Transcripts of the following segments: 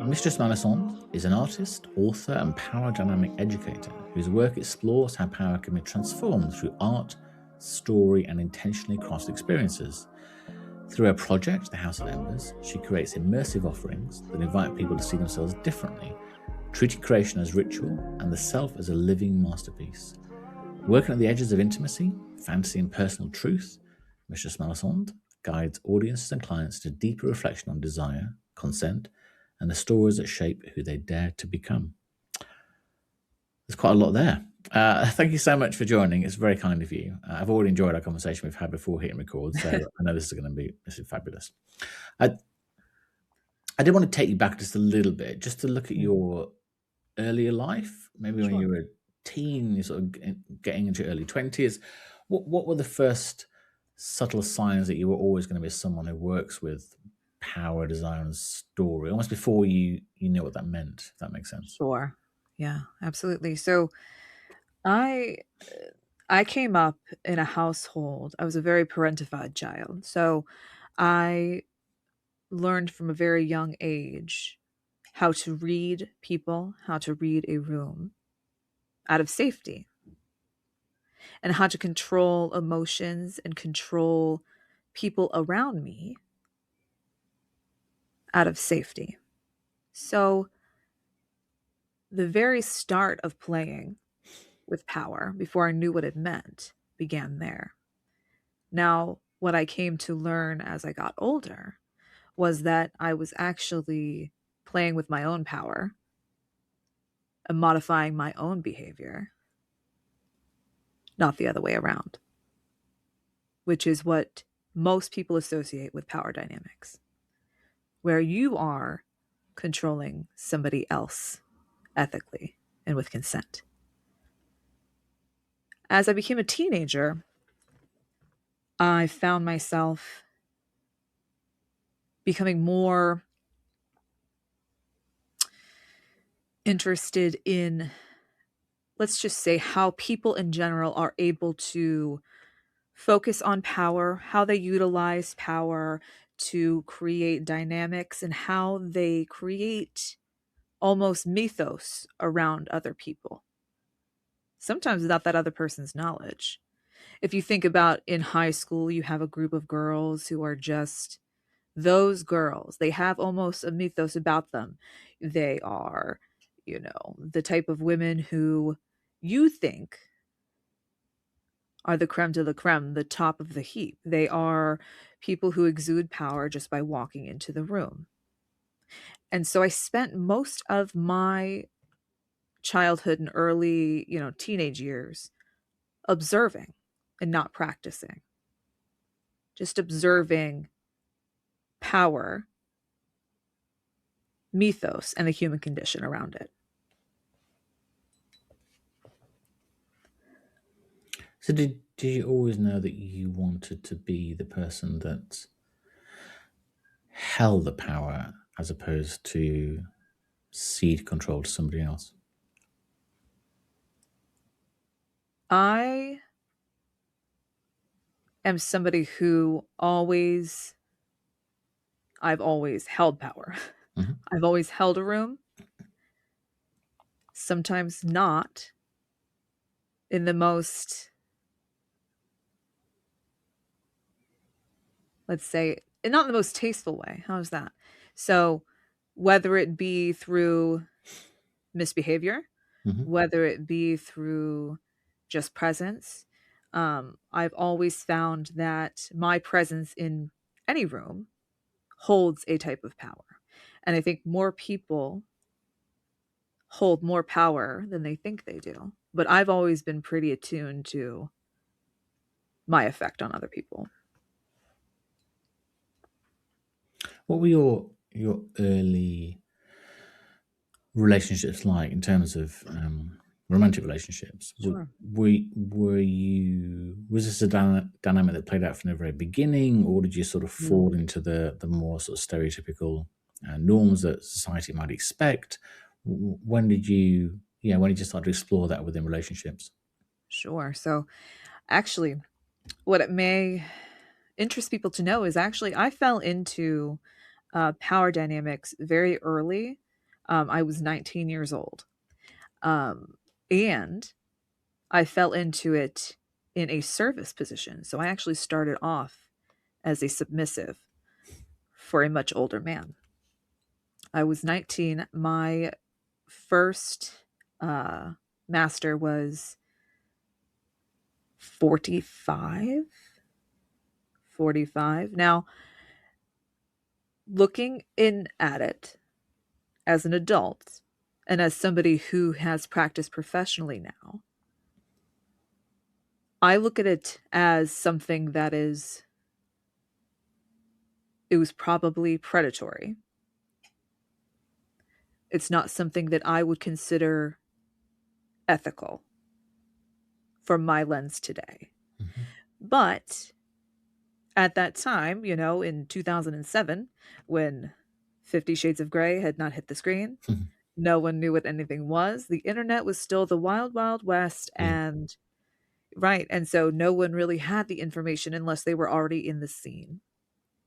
Mistress Malisandre is an artist, author, and power dynamic educator whose work explores how power can be transformed through art, story, and intentionally crafted experiences. Through her project, the House of Embers, she creates immersive offerings that invite people to see themselves differently, treating creation as ritual and the self as a living masterpiece. Working at the edges of intimacy, fantasy, and personal truth, Mistress Malisandre guides audiences and clients to deeper reflection on desire, consent, and the stories that shape who they dare to become. There's quite a lot there. Thank you so much for joining. It's very kind of you. I've already enjoyed our conversation we've had before hitting record, so I know this is fabulous. I did want to take you back just a little bit, just to look at your earlier life, maybe when you were a teen, you sort of getting into your early 20s. What were the first subtle signs that you were always going to be someone who works with power, desire, and story, almost before you knew what that meant, if that makes sense? Sure. Yeah, absolutely. So I I came up in a household. I was a very parentified child. So I learned from a very young age how to read people, how to read a room out of safety, and how to control emotions and control people around me out of safety. So the very start of playing with power, before I knew what it meant, began there. Now, what I came to learn as I got older was that I was actually playing with my own power and modifying my own behavior, not the other way around, which is what most people associate with power dynamics, where you are controlling somebody else ethically and with consent. As I became a teenager, I found myself becoming more interested in, let's just say, how people in general are able to focus on power, how they utilize power to create dynamics, and how they create almost mythos around other people, sometimes without that other person's knowledge. If you think about in high school, you have a group of girls who are just those girls. They have almost a mythos about them. They are, the type of women who you think are the creme de la creme, the top of the heap. They are people who exude power just by walking into the room. And so I spent most of my childhood and early, teenage years observing and not practicing, just observing power, mythos, and the human condition around it. So did you always know that you wanted to be the person that held the power as opposed to cede control to somebody else? I am somebody who I've always held power. Mhm. I've always held a room, sometimes not in the most, let's say, not in the most tasteful way. How's that? So, whether it be through misbehavior, Mhm. whether it be through just presence, I've always found that my presence in any room holds a type of power. And I think more people hold more power than they think they do. But I've always been pretty attuned to my effect on other people. What were your early relationships like in terms of romantic relationships? Sure. Were you was this a dynamic that played out from the very beginning, or did you sort of Mm. fall into the more sort of stereotypical norms that society might expect? When did you when did you start to explore that within relationships? Sure. So, actually, what it may interest people to know is actually I fell into power dynamics very early. I was 19 years old. And I fell into it in a service position. So I actually started off as a submissive for a much older man. I was 19. My first master was 45. 45. Now, looking in at it as an adult and as somebody who has practiced professionally now, I look at it as something that it was probably predatory. It's not something that I would consider ethical from my lens today. Mm-hmm. But at that time, in 2007, when 50 Shades of Grey had not hit the screen, no one knew what anything was. The internet was still the wild, wild west. Yeah. And right. And so no one really had the information unless they were already in the scene.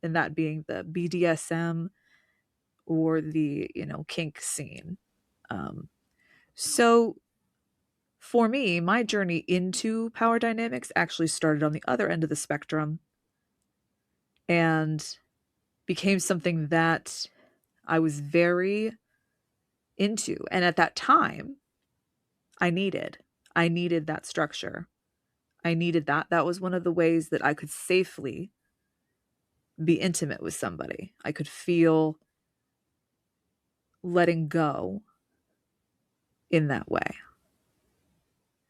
And that being the BDSM or the, kink scene. Um, so for me, my journey into power dynamics actually started on the other end of the spectrum and became something that I was very into. And at that time, I needed. I needed that structure. I needed that. That was one of the ways that I could safely be intimate with somebody. I could feel letting go in that way.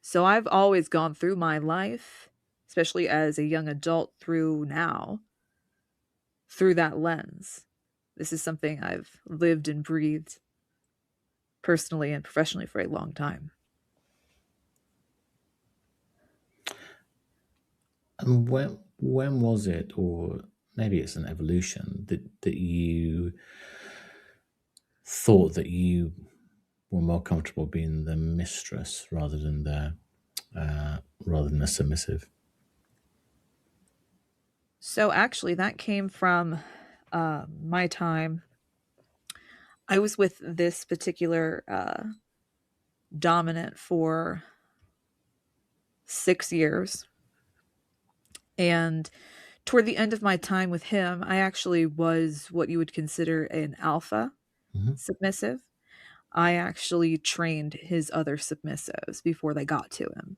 So I've always gone through my life, especially as a young adult through now, through that lens. This is something I've lived and breathed personally and professionally for a long time. And when was it, or maybe it's an evolution, that you thought that you were more comfortable being the mistress rather than a submissive? So actually, that came from my time. I was with this particular dominant for 6 years. And toward the end of my time with him, I actually was what you would consider an alpha Mm-hmm. submissive. I actually trained his other submissives before they got to him.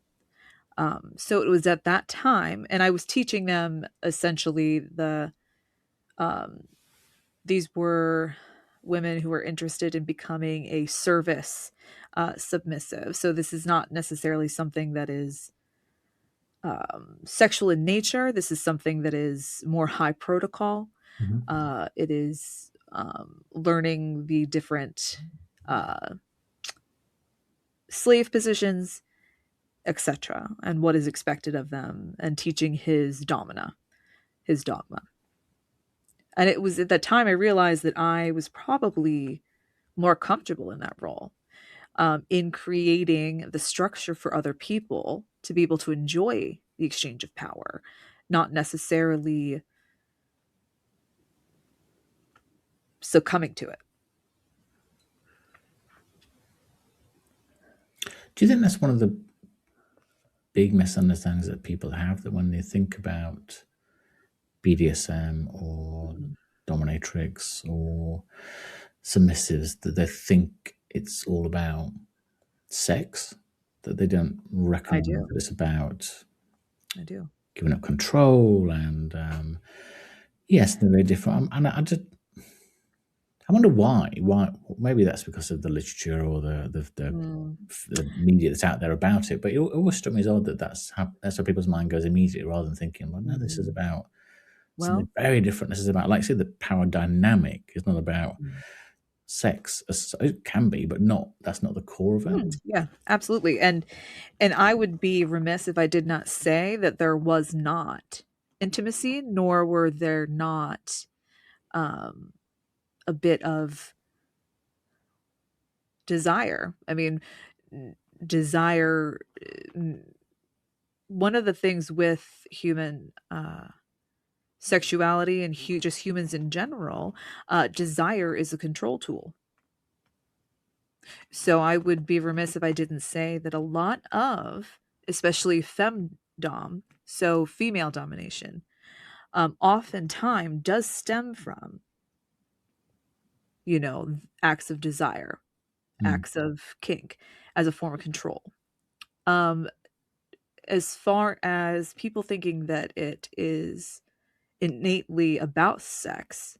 So it was at that time, and I was teaching them essentially um, these were women who were interested in becoming a service submissive. So this is not necessarily something that is sexual in nature. This is something that is more high protocol. Mm-hmm. It is learning the different uh, slave positions, etc., and what is expected of them, and teaching his his dogma. And it was at that time I realized that I was probably more comfortable in that role, in creating the structure for other people to be able to enjoy the exchange of power, not necessarily succumbing to it. Do you think that's one of the big misunderstandings that people have, that when they think about BDSM or Mm. dominatrix or submissives, that they think it's all about sex, that they don't I recognize do. that it's about I do. giving up control, and yes, they're very different. And I wonder why. Why? Maybe that's because of the literature or Mm. the media that's out there about it. But it always struck me as odd that that's how people's mind goes immediately, rather than thinking, well, no, this is Mhm. about something Well, very different. This is about, like, say, the power dynamic is not about mm. sex. It can be, but not. That's not the core of it. Yeah, absolutely. And I would be remiss if I did not say that there was not intimacy, nor were there not um, a bit of desire. I mean, desire. One of the things with human sexuality and just humans in general, desire is a control tool. So I would be remiss if I didn't say that a lot of, especially femdom, so female domination, oftentimes does stem from, acts of desire, Mm. acts of kink as a form of control. Um, as far as people thinking that it is innately about sex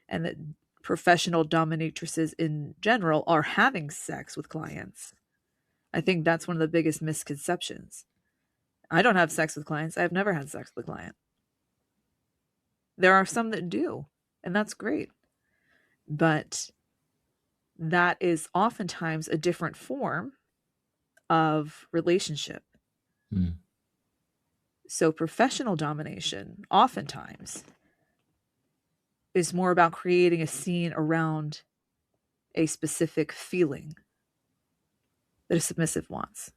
and that professional dominatrices in general are having sex with clients, I think that's one of the biggest misconceptions. I don't have sex with clients. I've never had sex with a client. There are some that do, and that's great. But that is oftentimes a different form of relationship. Mm. So, professional domination oftentimes is more about creating a scene around a specific feeling that a submissive wants,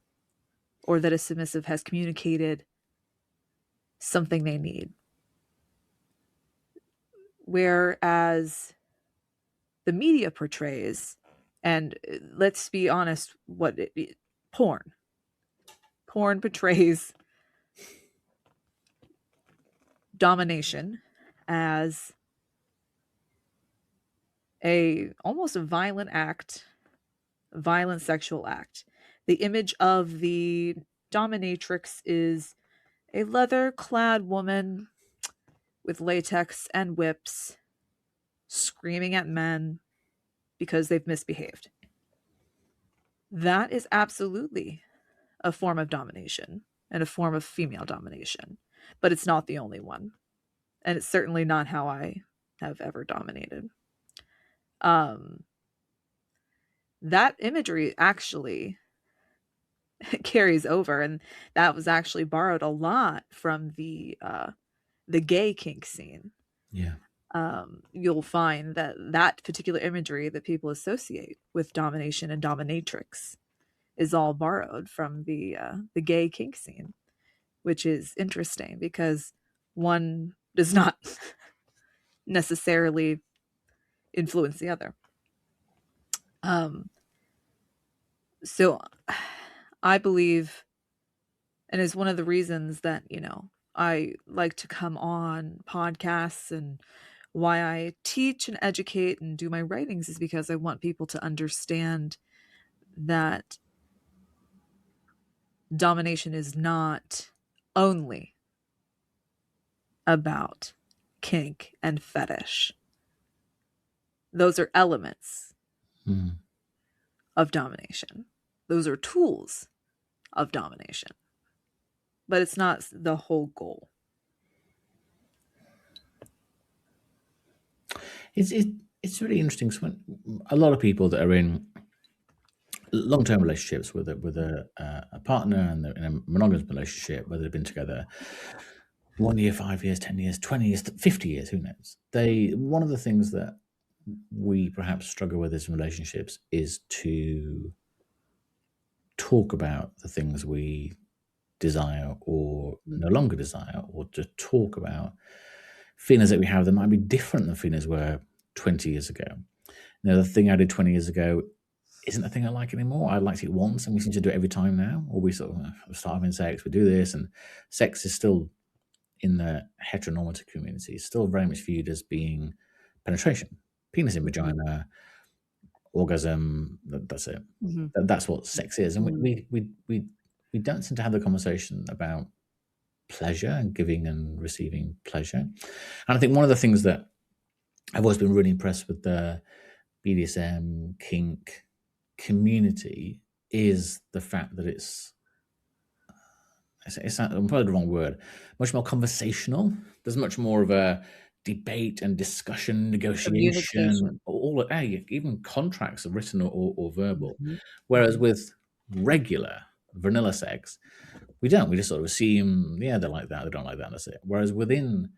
or that a submissive has communicated something they need. Whereas the media portrays, and let's be honest, porn. Porn portrays domination as a almost a violent act, violent sexual act. The image of the dominatrix is a leather-clad woman with latex and whips screaming at men because they've misbehaved. That is absolutely a form of domination and a form of female domination, but it's not the only one. And it's certainly not how I have ever dominated. Um, that imagery actually carries over, and that was actually borrowed a lot from the gay kink scene. Yeah. You'll find that that particular imagery that people associate with domination and dominatrix is all borrowed from the gay kink scene, which is interesting because one does not necessarily influence the other. Um, so I believe, and is one of the reasons that, I like to come on podcasts and why I teach and educate and do my writings is because I want people to understand that domination is not only about kink and fetish. Those are elements Mm. of domination. Those are tools of domination. But it's not the whole goal. It's really interesting. So when a lot of people that are in long-term relationships with a partner and they're in a monogamous relationship, whether they've been together 1 year, 5 years, 10 years, 20 years, 50 years, who knows? One of the things that we perhaps struggle with as relationships is to talk about the things we desire or no longer desire, or to talk about feelings that we have that might be different than feelings were 20 years ago. The thing I did 20 years ago isn't the thing I like anymore. I liked it once and we seem to do it every time now. Or we sort of start having sex, we do this, and sex is still in the heteronormative community, still very much viewed as being penetration, penis in vagina, orgasm. That's it. Mm-hmm. That's what sex is, and Mm-hmm. we don't seem to have the conversation about pleasure and giving and receiving pleasure. And I think one of the things that I've always been really impressed with the BDSM kink community is the fact that it's probably the wrong word, much more conversational. There's much more of a debate and discussion, negotiation, Communication. even contracts are written or verbal. Mm-hmm. Whereas Mm-hmm. with regular vanilla sex, we don't. We just sort of assume, yeah, they like that, they don't like that, and that's it. Whereas within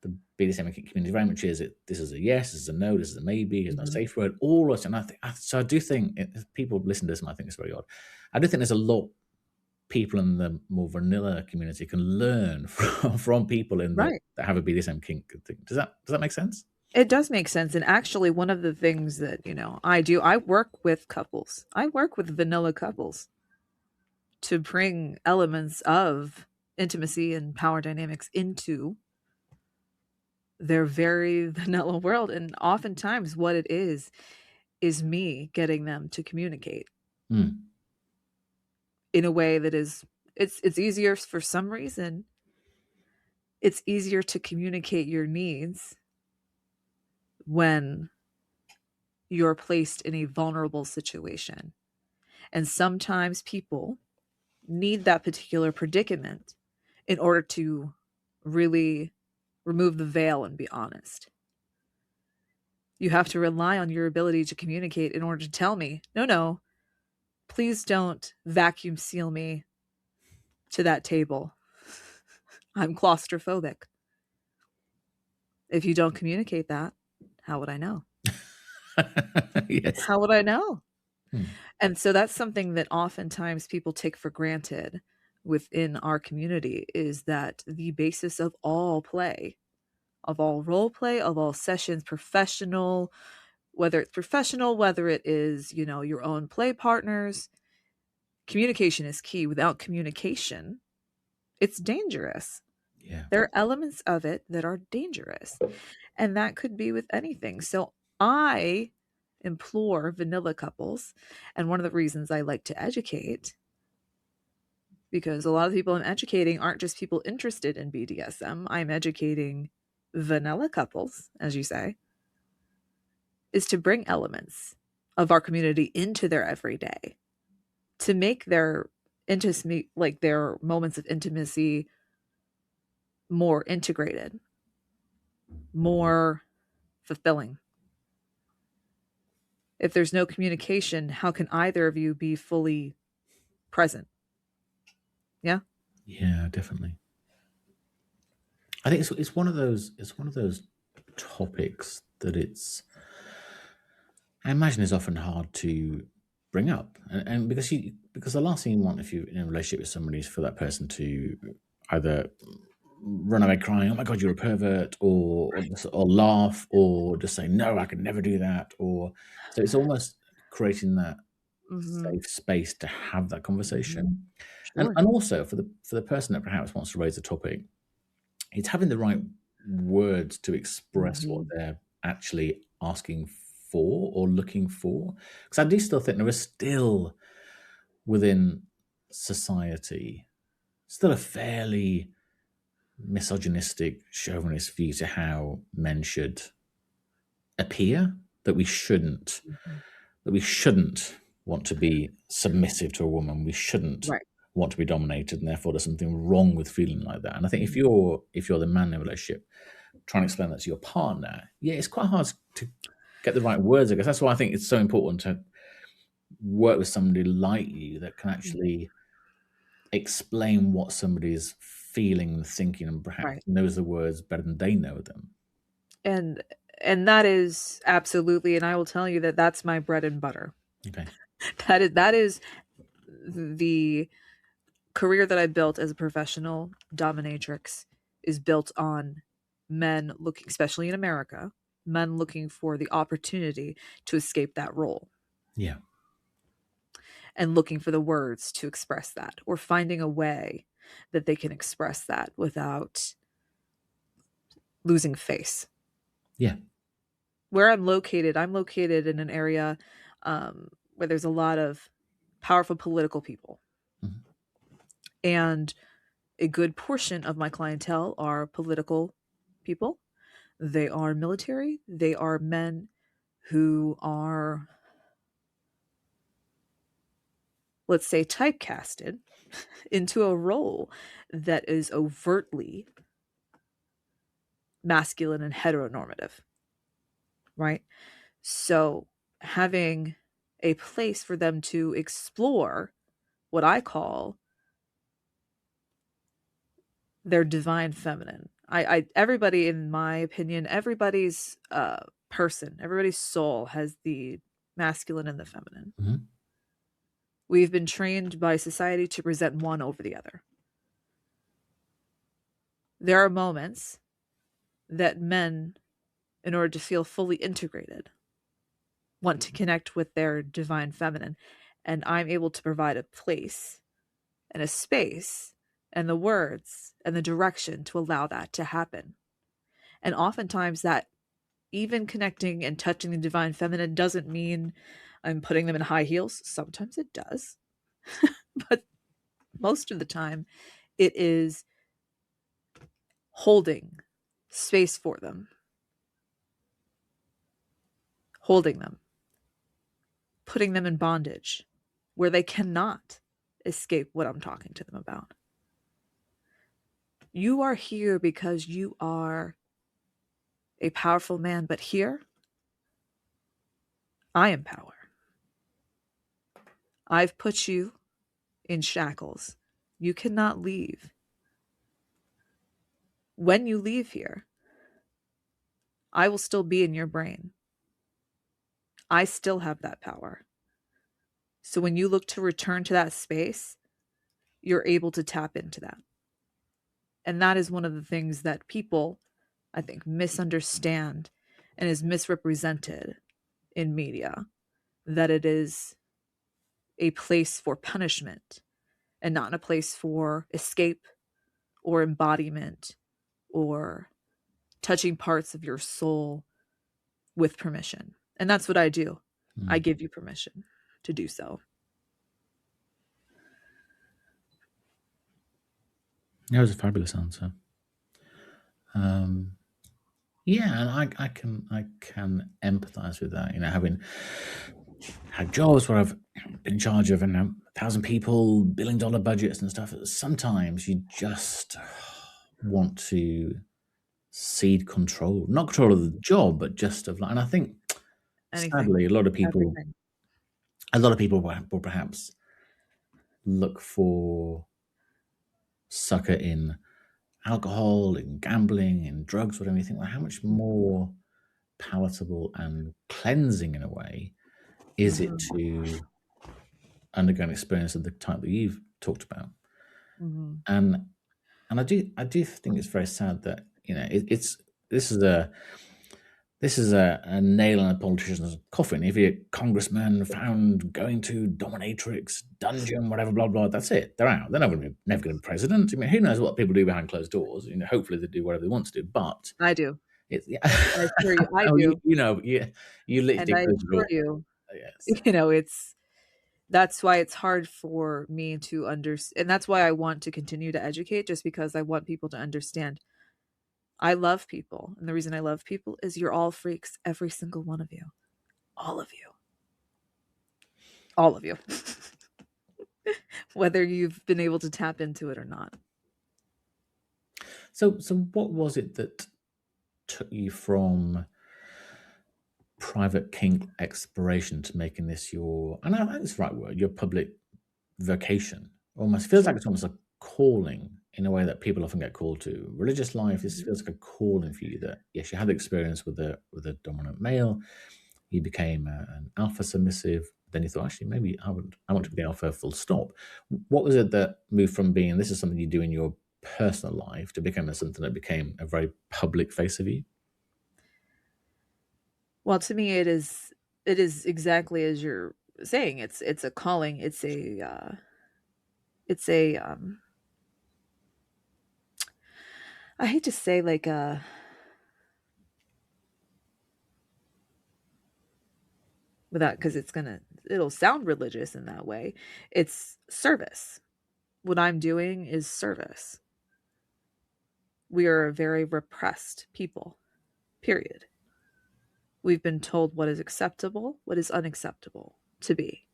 the BDSM community, very much is it. This is a yes, this is a no, this is a maybe, here's no Mm-hmm. safe word. All of it, and so I do think if people listen to this and I think it's very odd. I do think there's a lot people in the more vanilla community can learn from people in the Right. that have a BDSM kink thing. Does that make sense? It does make sense. And actually, one of the things that, I do, I work with couples. I work with vanilla couples to bring elements of intimacy and power dynamics into their very vanilla world. And oftentimes, what it is me getting them to communicate Mm. in a way that is, it's easier for some reason. It's easier to communicate your needs when you're placed in a vulnerable situation. And sometimes people need that particular predicament in order to really remove the veil and be honest. You have to rely on your ability to communicate in order to tell me, no, no, please don't vacuum seal me to that table. I'm claustrophobic. If you don't communicate that, how would I know? Yes. How would I know? Mm. And so that's something that oftentimes people take for granted within our community, is that the basis of all play, of all role play, of all sessions, whether it's professional, whether it is, your own play partners, communication is key. Without communication, it's dangerous. Yeah. There are elements of it that are dangerous, and that could be with anything. So I implore vanilla couples, and one of the reasons I like to educate, because a lot of people I'm educating aren't just people interested in BDSM, I'm educating vanilla couples, as you say, is to bring elements of our community into their everyday, to make their intimacy, like their moments of intimacy, more integrated, more fulfilling. If there's no communication, how can either of you be fully present? Yeah. Yeah, definitely. I think it's one of those topics that I imagine is often hard to bring up, and because the last thing you want if you're in a relationship with somebody is for that person to either run away crying, "Oh my god, you're a pervert," or laugh, or just say, "No, I could never do that," or so it's almost creating that Mm-hmm. safe space to have that conversation, Sure. and also for the person that perhaps wants to raise a topic, it's having the right words to express what Mm-hmm. they're actually asking for or looking for. Because I do still think there is still within society still a fairly misogynistic, chauvinist view to how men should appear. Mm-hmm. That we shouldn't want to be submissive to a woman. We shouldn't Right. want to be dominated, and therefore there's something wrong with feeling like that. And I think if Mhm. you're the man in a relationship, trying to explain that to your partner, yeah, it's quite hard to get the right words. I guess that's why I think it's so important to work with somebody like you that can actually explain what somebody's feeling and thinking, and perhaps Right. knows the words better than they know them. And that is absolutely, and I will tell you that that's my bread and butter. Okay. That is the career that I built as a professional dominatrix, is built on men looking, especially in America, men looking for the opportunity to escape that role Yeah. and looking for the words to express that, or finding a way that they can express that without losing face. Yeah. Where I'm located in an area where there's a lot of powerful political people. Mhm. And a good portion of my clientele are political people. They are military. They are men who are, let's say, typecasted into a role that is overtly masculine and heteronormative, right? So having a place for them to explore what I call their divine feminine. Everybody, in my opinion, everybody's person, everybody's soul has the masculine and the feminine. Mhm. We've been trained by society to present one over the other. There are moments that men in order to feel fully integrated, want to connect with their divine feminine. And I'm able to provide a place and a space and the words and the direction to allow that to happen. And oftentimes, that even connecting and touching the divine feminine doesn't mean I'm putting them in high heels. Sometimes it does. But most of the time, it is holding space for them, holding them, putting them in bondage where they cannot escape what I'm talking to them about. You are here because you are a powerful man, but here, I am power. I've put you in shackles. You cannot leave. When you leave here, I will still be in your brain. I still have that power. So when you look to return to that space, you're able to tap into that. And that is one of the things that people, I think, misunderstand and is misrepresented in media, that it is a place for punishment and not a place for escape or embodiment or touching parts of your soul with permission. And that's what I do. I give you permission to do so. That was a fabulous answer. Yeah, and I can empathize with that. You know, having had jobs where I've been in charge of 1,000 people, $1 billion budgets and stuff. Sometimes you just want to cede control, not control of the job, but just of, and I think sadly a lot of people will perhaps look for succor in alcohol, in gambling, in drugs, whatever. You think, well, how much more palatable and cleansing in a way is it to undergo an experience of the type that you've talked about? And I do think it's very sad that, you know, this is a nail in a politician's coffin. If you're a congressman found going to dominatrix dungeon, whatever, blah blah, that's it. They're out. They're never going to be president. I mean, who knows what people do behind closed doors? You know, hopefully they do whatever they want to do. But I do. it's, yeah. I assure you, I Oh, do. you know, you And literally I close the assure door. you, Yes. that's why it's hard for me to understand. And that's why I want to continue to educate, just because I want people to understand. I love people. And the reason I love people is you're all freaks, every single one of you. All of you. All of you. Whether you've been able to tap into it or not. So what was it that took you from private kink exploration to making this your, and I think it's the right word, your public vocation? Almost feels like it's almost a calling in a way that people often get called to. Religious life, this feels like a calling for you, that yes, you had experience with a dominant male, you became an alpha submissive, then you thought, actually, maybe I want to be alpha, full stop. What was it that moved from being this is something you do in your personal life to becoming something that became a very public face of you? Well, to me, it is exactly as you're saying. It's a calling. It's a I hate to say like without, because it'll sound religious in that way. It's service. What I'm doing is service. We are a very repressed people. Period. We've been told what is acceptable, what is unacceptable to be.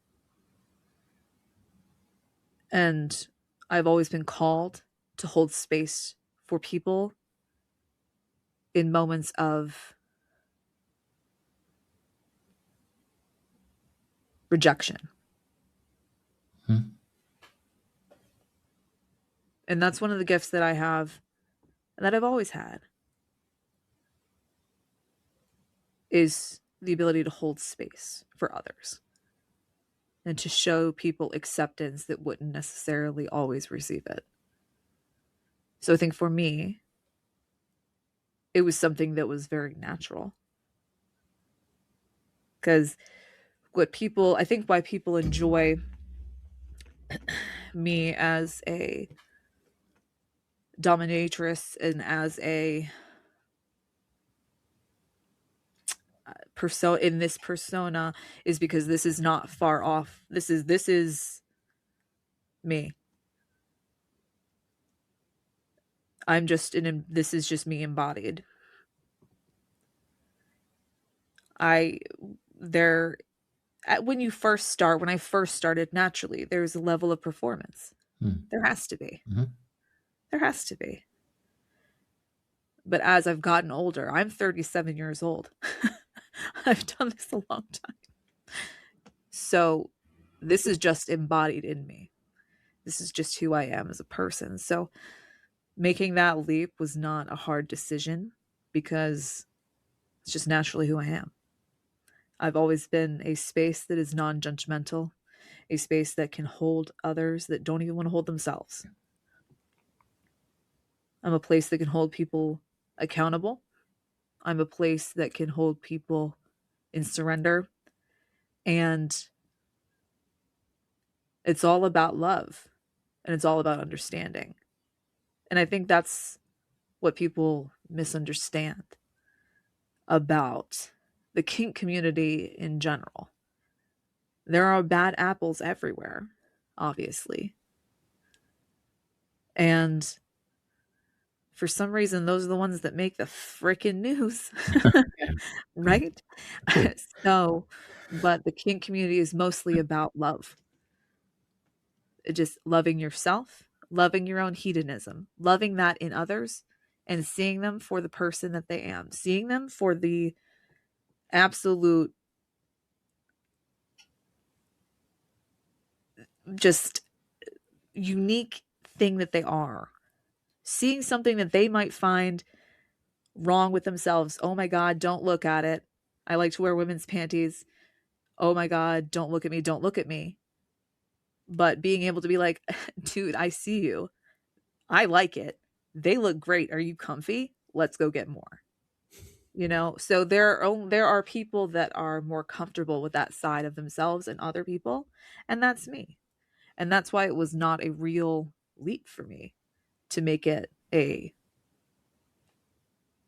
And I've always been called to hold space for people in moments of rejection. And that's one of the gifts that I have and that I've always had, is the ability to hold space for others and to show people acceptance that wouldn't necessarily always receive it. So I think for me, it was something that was very natural. Because I think why people enjoy me as a dominatrix and as a persona in this persona is because this is not far off. This is me. This is just me embodied. I there when I first started naturally, there's a level of performance. Mm. There has to be. Mm-hmm. There has to be. But as I've gotten older, I'm 37 years old. I've done this a long time. So this is just embodied in me. This is just who I am as a person. So making that leap was not a hard decision because it's just naturally who I am. I've always been a space that is non judgmental, a space that can hold others that don't even want to hold themselves. I'm a place that can hold people accountable. I'm a place that can hold people in surrender. And it's all about love and it's all about understanding. And I think that's what people misunderstand about the kink community in general. There are bad apples everywhere, obviously. And for some reason, those are the ones that make the freaking news, Yeah. right? Cool. So, but the kink community is mostly about love. Just loving yourself, loving your own hedonism, loving that in others, and seeing them for the person that they am, seeing them for the absolute just unique thing that they are. Seeing something that they might find wrong with themselves. Oh my God, don't look at it. I like to wear women's panties. Oh my God, don't look at me. Don't look at me. But being able to be like, dude, I see you. I like it. They look great. Are you comfy? Let's go get more. So there are people that are more comfortable with that side of themselves and other people, and that's me. And that's why it was not a real leap for me to make it a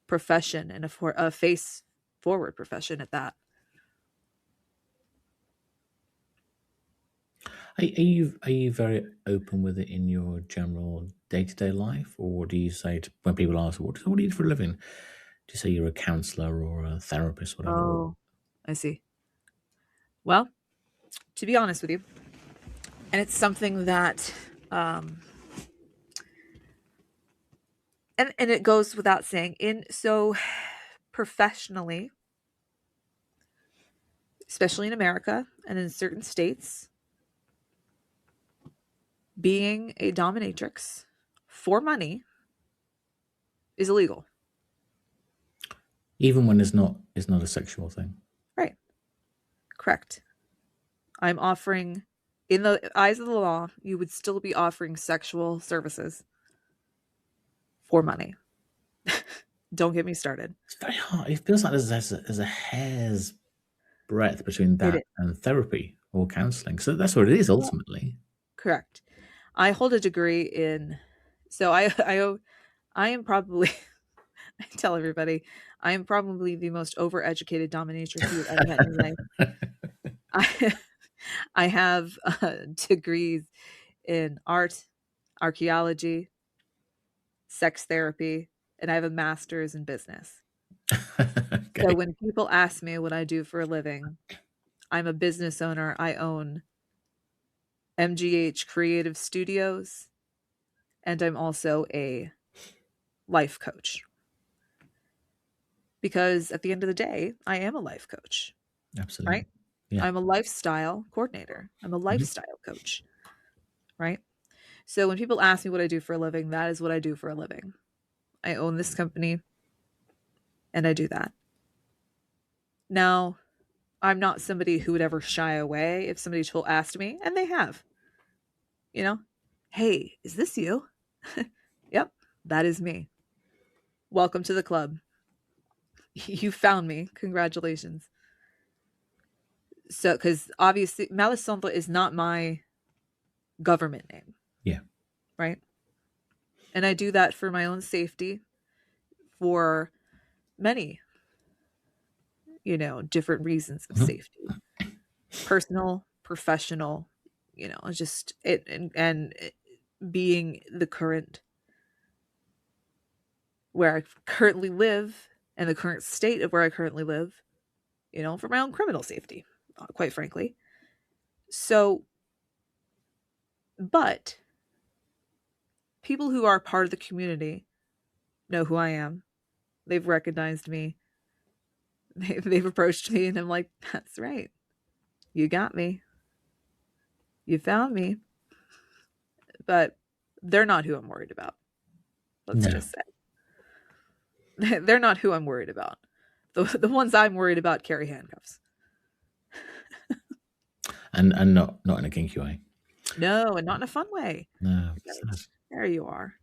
profession and a face forward profession at that. Are you very open with it in your general day-to-day life, or do you say when people ask, what do you do for a living? Do you say you're a counselor or a therapist, whatever? Oh, I see. Well, to be honest with you, and it's something that um and it goes without saying in so professionally, especially in America and in certain states, being a dominatrix for money is illegal. Even when it's not a sexual thing. Right. Correct. I'm offering, in the eyes of the law, you would still be offering sexual services for money. Don't get me started. It's very hard. It feels like there's a hair's breadth between It that is. and therapy or counseling. So that's what it is ultimately. Correct. I hold a degree in, so I am probably, I tell everybody, I am probably the most overeducated dominatrix you would ever met in your life. I, I have degrees in art, archaeology, sex therapy, and I have a master's in business. So Okay. when people ask me what I do for a living, I'm a business owner. I own MGH Creative Studios, and I'm also a life coach. Because at the end of the day, I am a life coach, Absolutely. right? Yeah. I'm a lifestyle coordinator. I'm a Mhm. lifestyle coach, right? So when people ask me what I do for a living, that is what I do for a living. I own this company and I do that. Now, I'm not somebody who would ever shy away if somebody told asked me, and they have, you know, hey, is this you? Yep, that is me. Welcome to the club. You found me. Congratulations. So, because obviously, Malisandre is not my government name, Yeah. right? And I do that for my own safety, for many, different reasons of Mhm. safety, personal, professional, just it and being the current where I currently live and the current state of where I currently live, for my own criminal safety, quite frankly. So, but people who are part of the community know who I am. They've recognized me. They've approached me, and I'm like, that's right. You got me. You found me. But they're not who I'm worried about. Let's No. just say they're not who I'm worried about. The ones I'm worried about carry handcuffs. And not in a kinky way. No, and not in a fun way. No. Right. Sad. There you are.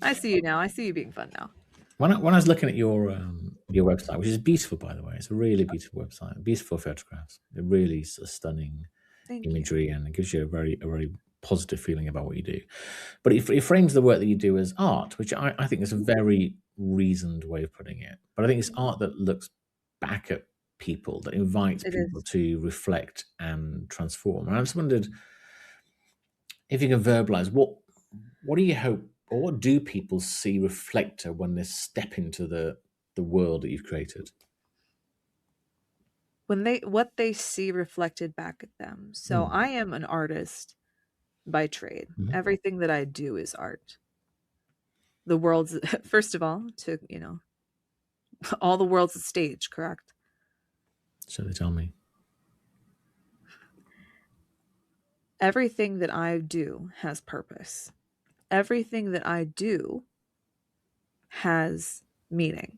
I see you now. I see you being fun now. When I was looking at your website, which is beautiful by the way, it's a really beautiful website, beautiful photographs, a really sort of stunning Thank you. imagery, and it gives you a very positive feeling about what you do. But it frames the work that you do as art, which I think is a very reasoned way of putting it. But I think it's art that looks back at people, that invites It people is. to reflect and transform. And I just wondered if you can verbalize what do you hope, or what do people see reflected when they step into the world that you've created? What they see reflected back at them. So Hmm. I am an artist by trade. Mhm. Everything that I do is art. The world's first of all, to all the world's a stage, correct? So they tell me. Everything that I do has purpose. Everything that I do has meaning,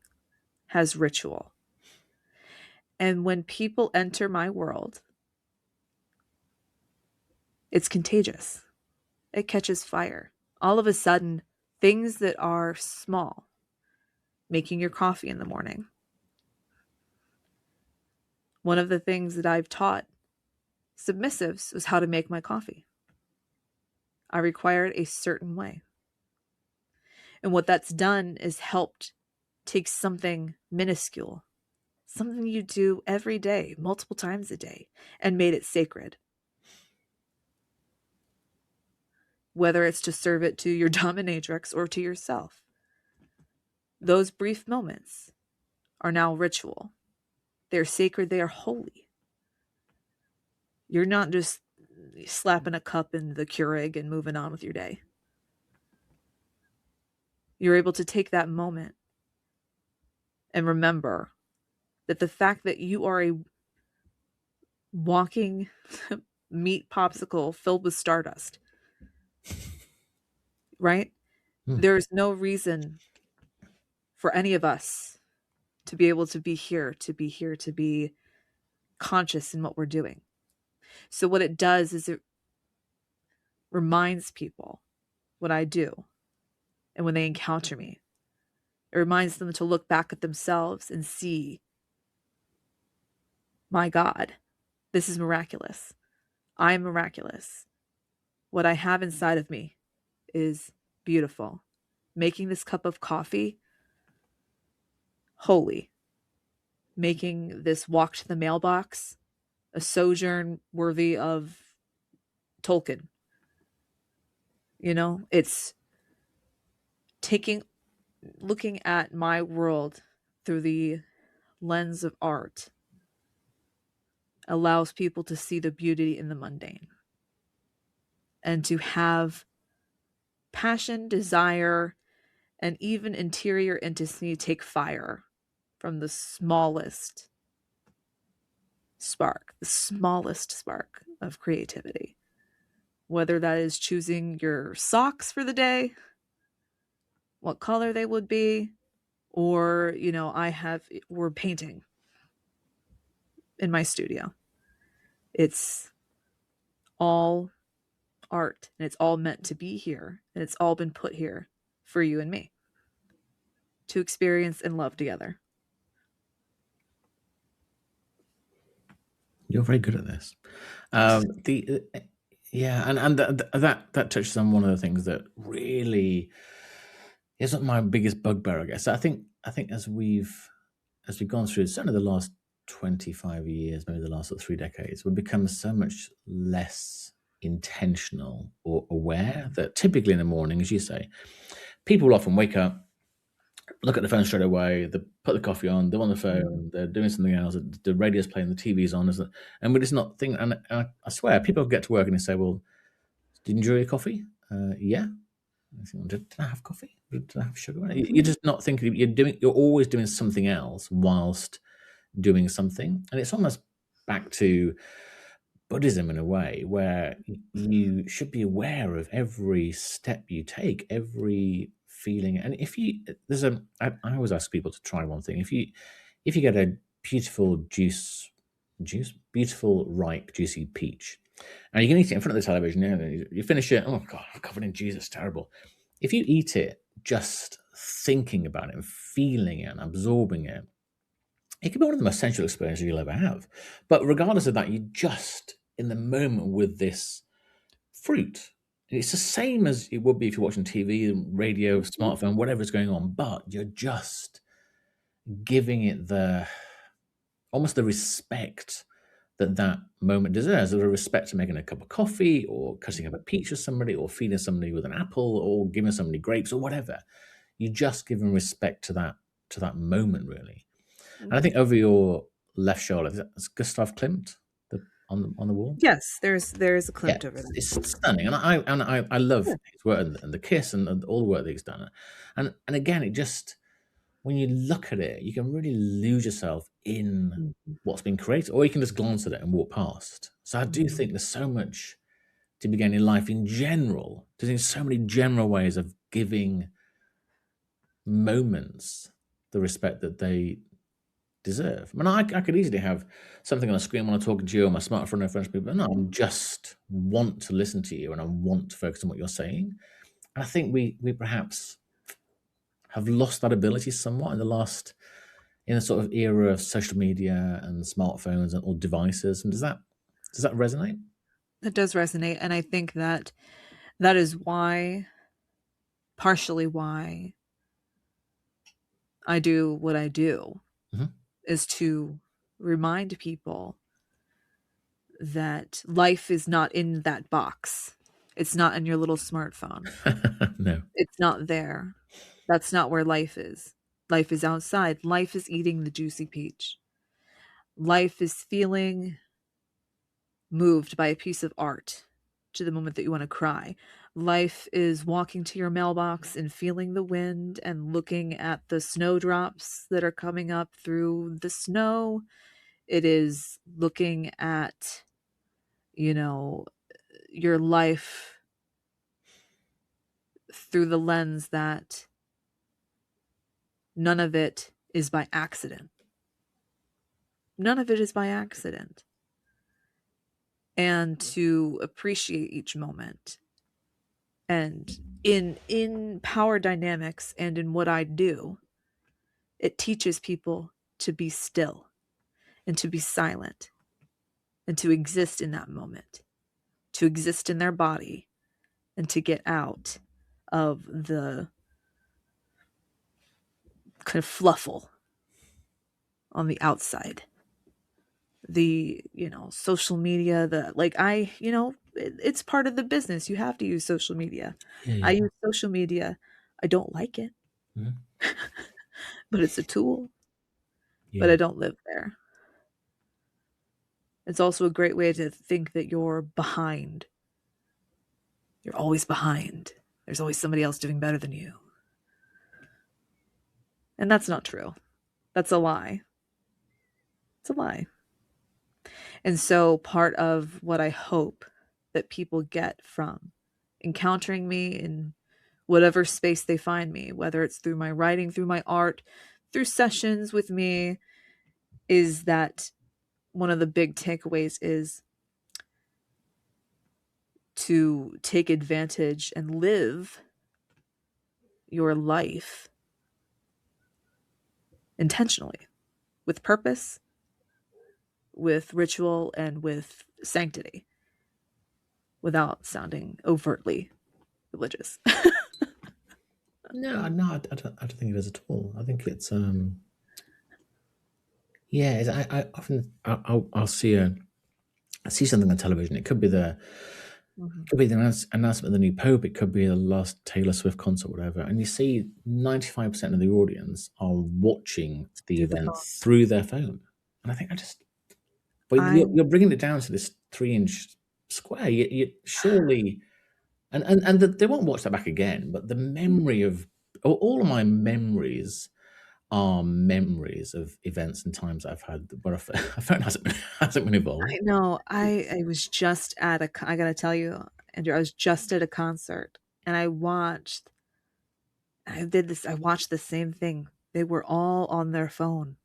has ritual. And when people enter my world, it's contagious. It catches fire. All of a sudden, things that are small, making your coffee in the morning. One of the things that I've taught submissives was how to make my coffee. I required a certain way. And what that's done is helped take something minuscule, something you do every day, multiple times a day, and made it sacred. Whether it's to serve it to your dominatrix or to yourself. Those brief moments are now ritual. They're sacred, they are holy. You're not just slapping a cup in the Keurig and moving on with your day. You're able to take that moment and remember that the fact that you are a walking meat popsicle filled with stardust, right? Hmm. There's no reason for any of us to be able to be here, to be conscious in what we're doing. So, what it does is it reminds people what I do. And when they encounter me, it reminds them to look back at themselves and see, my God, this is miraculous. I'm miraculous. What I have inside of me is beautiful. Making this cup of coffee, holy. Making this walk to the mailbox, a sojourn worthy of Tolkien. It's taking, looking at my world through the lens of art allows people to see the beauty in the mundane and to have passion, desire, and even interior intimacy take fire from the smallest spark of creativity. Whether that is choosing your socks for the day, what color they would be, or, we're painting in my studio. It's all art and it's all meant to be here and it's all been put here for you and me to experience and love together. You're very good at this. The Yeah, and that touches on one of the things that really isn't my biggest bugbear, I guess. I think as we've gone through certainly the last 25 years, maybe the last 3 decades, we've become so much less intentional or aware that typically in the morning, as you say, people will often wake up, look at the phone straight away, they put the coffee on, they're on the phone, they're doing something else, the radio's playing, the TV's on, isn't it? And we're just not thinking. And I swear, people get to work and they say, "Well, did you enjoy your coffee?" Yeah. I think, well, did I have coffee? Did I have sugar? You're just not thinking. You're always doing something else whilst doing something, and it's almost back to Buddhism in a way, where you should be aware of every step you take, every feeling. And if you there's a I always ask people to try one thing. If you get a beautiful beautiful ripe juicy peach, and you can eat it in front of the television, you finish it. Oh God, I'm covered in juice. It's terrible. If you eat it just thinking about it and feeling it and absorbing it, it can be one of the most sensual experiences you'll ever have. But regardless of that, you just in the moment with this fruit. It's the same as it would be if you're watching TV, radio, smartphone, whatever's going on, but you're just giving it the almost the respect that that moment deserves, the respect to making a cup of coffee or cutting up a peach with somebody or feeding somebody with an apple or giving somebody grapes or whatever. You just give them respect to that moment, really. And I think over your left shoulder, is Gustav Klimt on the wall? Yes, there's a Yeah, Klimt over there. it's stunning, and I love Yeah. his work and the Kiss and all the work that he's done. And again, it just when you look at it, you can really lose yourself in Mhm. what's been created, or you can just glance at it and walk past. So I do Mhm. think there's so much to be gained in life in general. There's so many general ways of giving moments the respect that they deserve. I mean, I could easily have something on a screen when I'm talking to you on my smartphone in front of people, but no, I just want to listen to you and I want to focus on what you're saying. And I think we perhaps have lost that ability somewhat in the sort of era of social media and smartphones and all devices. And does that resonate? It does resonate, and I think that that is why, partially why I do what I do, Mhm. is to remind people that life is not in that box. It's not in your little smartphone. No. It's not there. That's not where life is. Life is outside. Life is eating the juicy peach. Life is feeling moved by a piece of art to the moment that you want to cry. Life is walking to your mailbox and feeling the wind and looking at the snowdrops that are coming up through the snow. It is looking at, you know, your life through the lens that none of it is by accident. None of it is by accident. And to appreciate each moment. And in power dynamics and in what I do, it teaches people to be still and to be silent and to exist in that moment, to exist in their body and to get out of the kind of fluffle on the outside. The, social media, it's part of the business. You have to use social media. Yeah, I yeah. use social media. I don't like it, Mhm. but it's a tool, but Yeah. I don't live there. It's also a great way to think that you're behind. You're always behind. There's always somebody else doing better than you. And that's not true. That's a lie. It's a lie. And so, part of what I hope that people get from encountering me in whatever space they find me, whether it's through my writing, through my art, through sessions with me, is that one of the big takeaways is to take advantage and live your life intentionally, with purpose, with ritual and with sanctity without sounding overtly religious. No, I don't think it is at all. I think it's yeah. I often I'll see something on television. It could be the Mhm. announcement of the new pope. It could be the last Taylor Swift concert, whatever. And you see 95% of the audience are watching the Through the event phone. through their phone. And I think but I you're bringing it down to this 3-inch square. You surely, they won't watch that back again. But the memory of all of my memories are memories of events and times I've had where a phone hasn't been involved. I know. I was just at I gotta tell you, Andrew, I was just at a concert and I watched the same thing. They were all on their phone.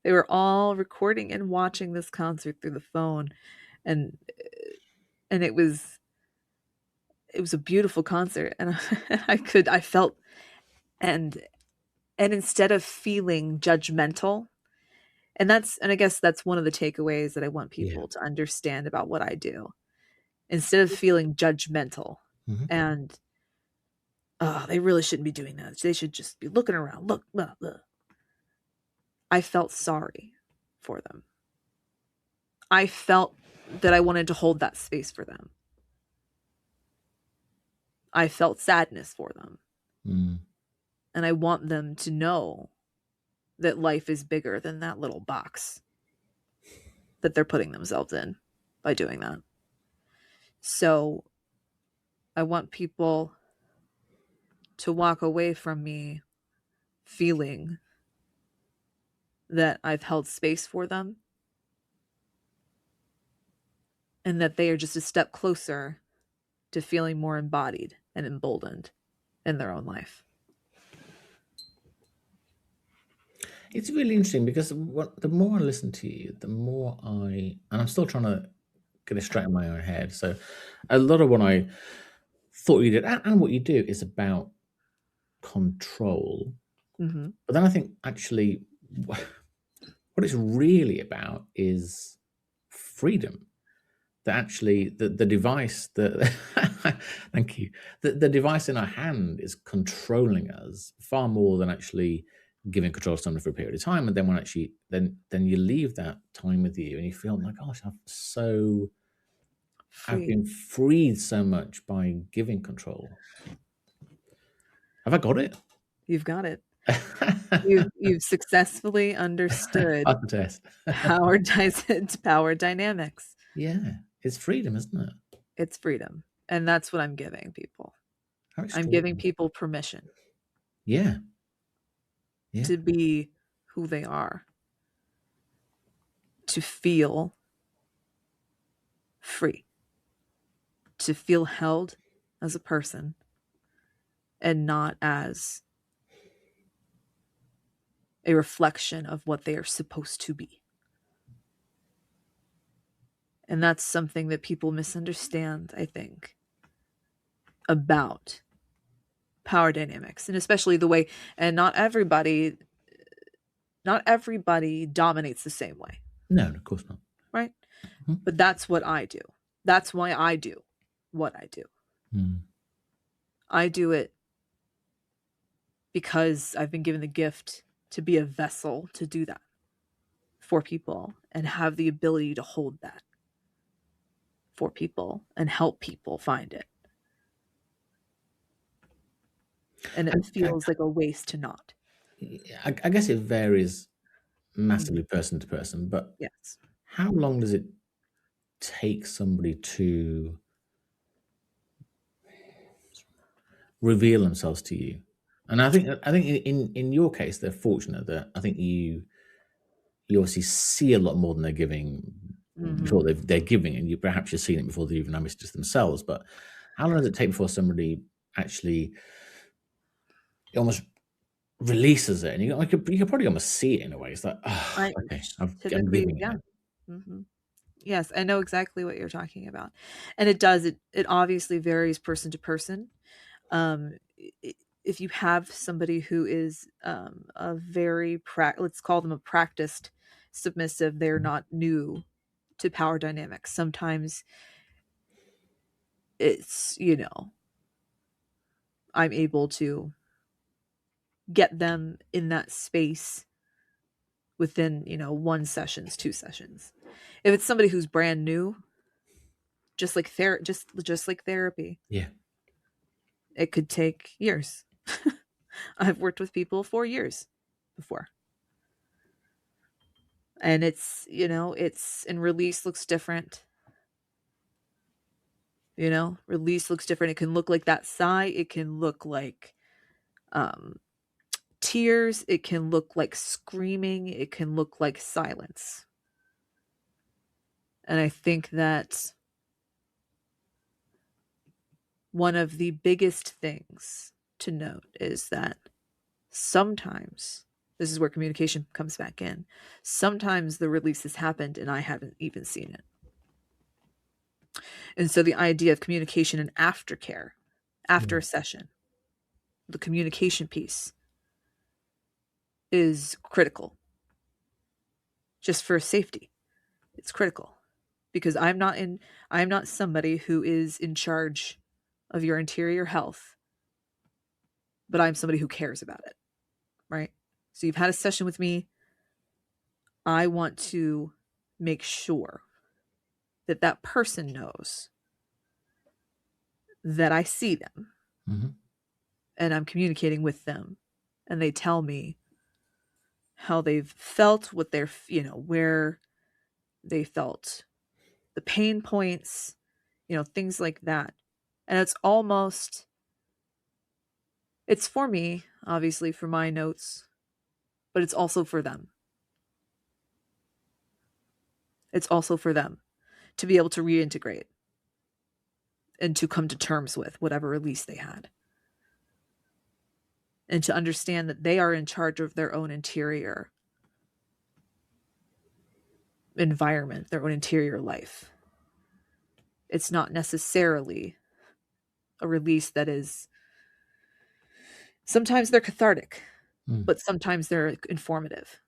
They were all recording and watching this concert through the phone. And it was a beautiful concert. And I felt and and instead of feeling judgmental, and I guess that's one of the takeaways that I want Yeah. people to understand about what I do. Instead of feeling judgmental Mhm. and, "Oh, they really shouldn't be doing that. They should just be looking around. Look, blah, blah." I felt sorry for them. I felt that I wanted to hold that space for them. I felt sadness for them, Mm. and I want them to know that life is bigger than that little box that they're putting themselves in by doing that. So, I want people to walk away from me feeling that I've held space for them and that they are just a step closer to feeling more embodied and emboldened in their own life. It's really interesting because the more I listen to you, the more and I'm still trying to get it straight in my own head. So a lot of what I thought you did and what you do is about control. Mhm. But then I think actually what it's really about is freedom. That actually the device that thank you. The device in our hand is controlling us far more than actually giving control to someone for a period of time. And then when actually then you leave that time with you and you feel like, gosh, I've Free. been freed so much by giving control. Have I got it? You've got it. You've successfully understood Hard to test. power dynamics. Yeah, it's freedom, isn't it? It's freedom. And that's what I'm giving people. How I'm giving extraordinary. people permission Yeah, yeah. to be who they are, to feel free, to feel held as a person and not as a reflection of what they are supposed to be. And that's something that people misunderstand, I think, about power dynamics, and especially the way, and not everybody dominates the same way, No, of course not. right? Mhm. But that's what I do. That's why I do what I do. Mm. I do it because I've been given the gift to be a vessel to do that for people and have the ability to hold that for people and help people find it. And I, it I, feels like a waste to not. I guess it varies Mhm. massively person to person, but Yes. how long does it take somebody to reveal themselves to you? And I think in your case, they're fortunate that I think you obviously see a lot more than they're giving before Hmm. they're giving, and you perhaps you've seen it before they even know messages themselves. But how long does it take before somebody actually almost releases it, and you can probably almost see it in a way. It's like, oh, I okay, I'm typically, giving it yeah. now. Hmm. Yes, I know exactly what you're talking about. And it does, it obviously varies person to person. If you have somebody who is a very let's call them a practiced submissive, they're not new to power dynamics. Sometimes it's, you know, I'm able to get them in that space within, you know, 1 sessions, 2 sessions. If it's somebody who's brand new, just like just like therapy, Yeah. it could take years. I've worked with people for years before. And it's, you know, it's, and release looks different. You know, release looks different. It can look like that sigh. It can look like um, tears. It can look like screaming. It can look like silence. And I think that one of the biggest things to note is that sometimes, this is where communication comes back in, sometimes the release has happened and I haven't even seen it. And so the idea of communication and aftercare, after a session, the communication piece is critical just for safety. It's critical because I'm not somebody who is in charge of your interior health, but I'm somebody who cares about it, right? So you've had a session with me. I want to make sure that that person knows that I see them and I'm communicating with them and they tell me how they've felt, what they're, you know, where they felt the pain points, you know, things like that. And it's almost, it's for me, obviously, for my notes, but it's also for them. It's also for them to be able to reintegrate and to come to terms with whatever release they had. And to understand that they are in charge of their own interior environment, their own interior life. It's not necessarily a release that is, sometimes they're cathartic, but sometimes they're informative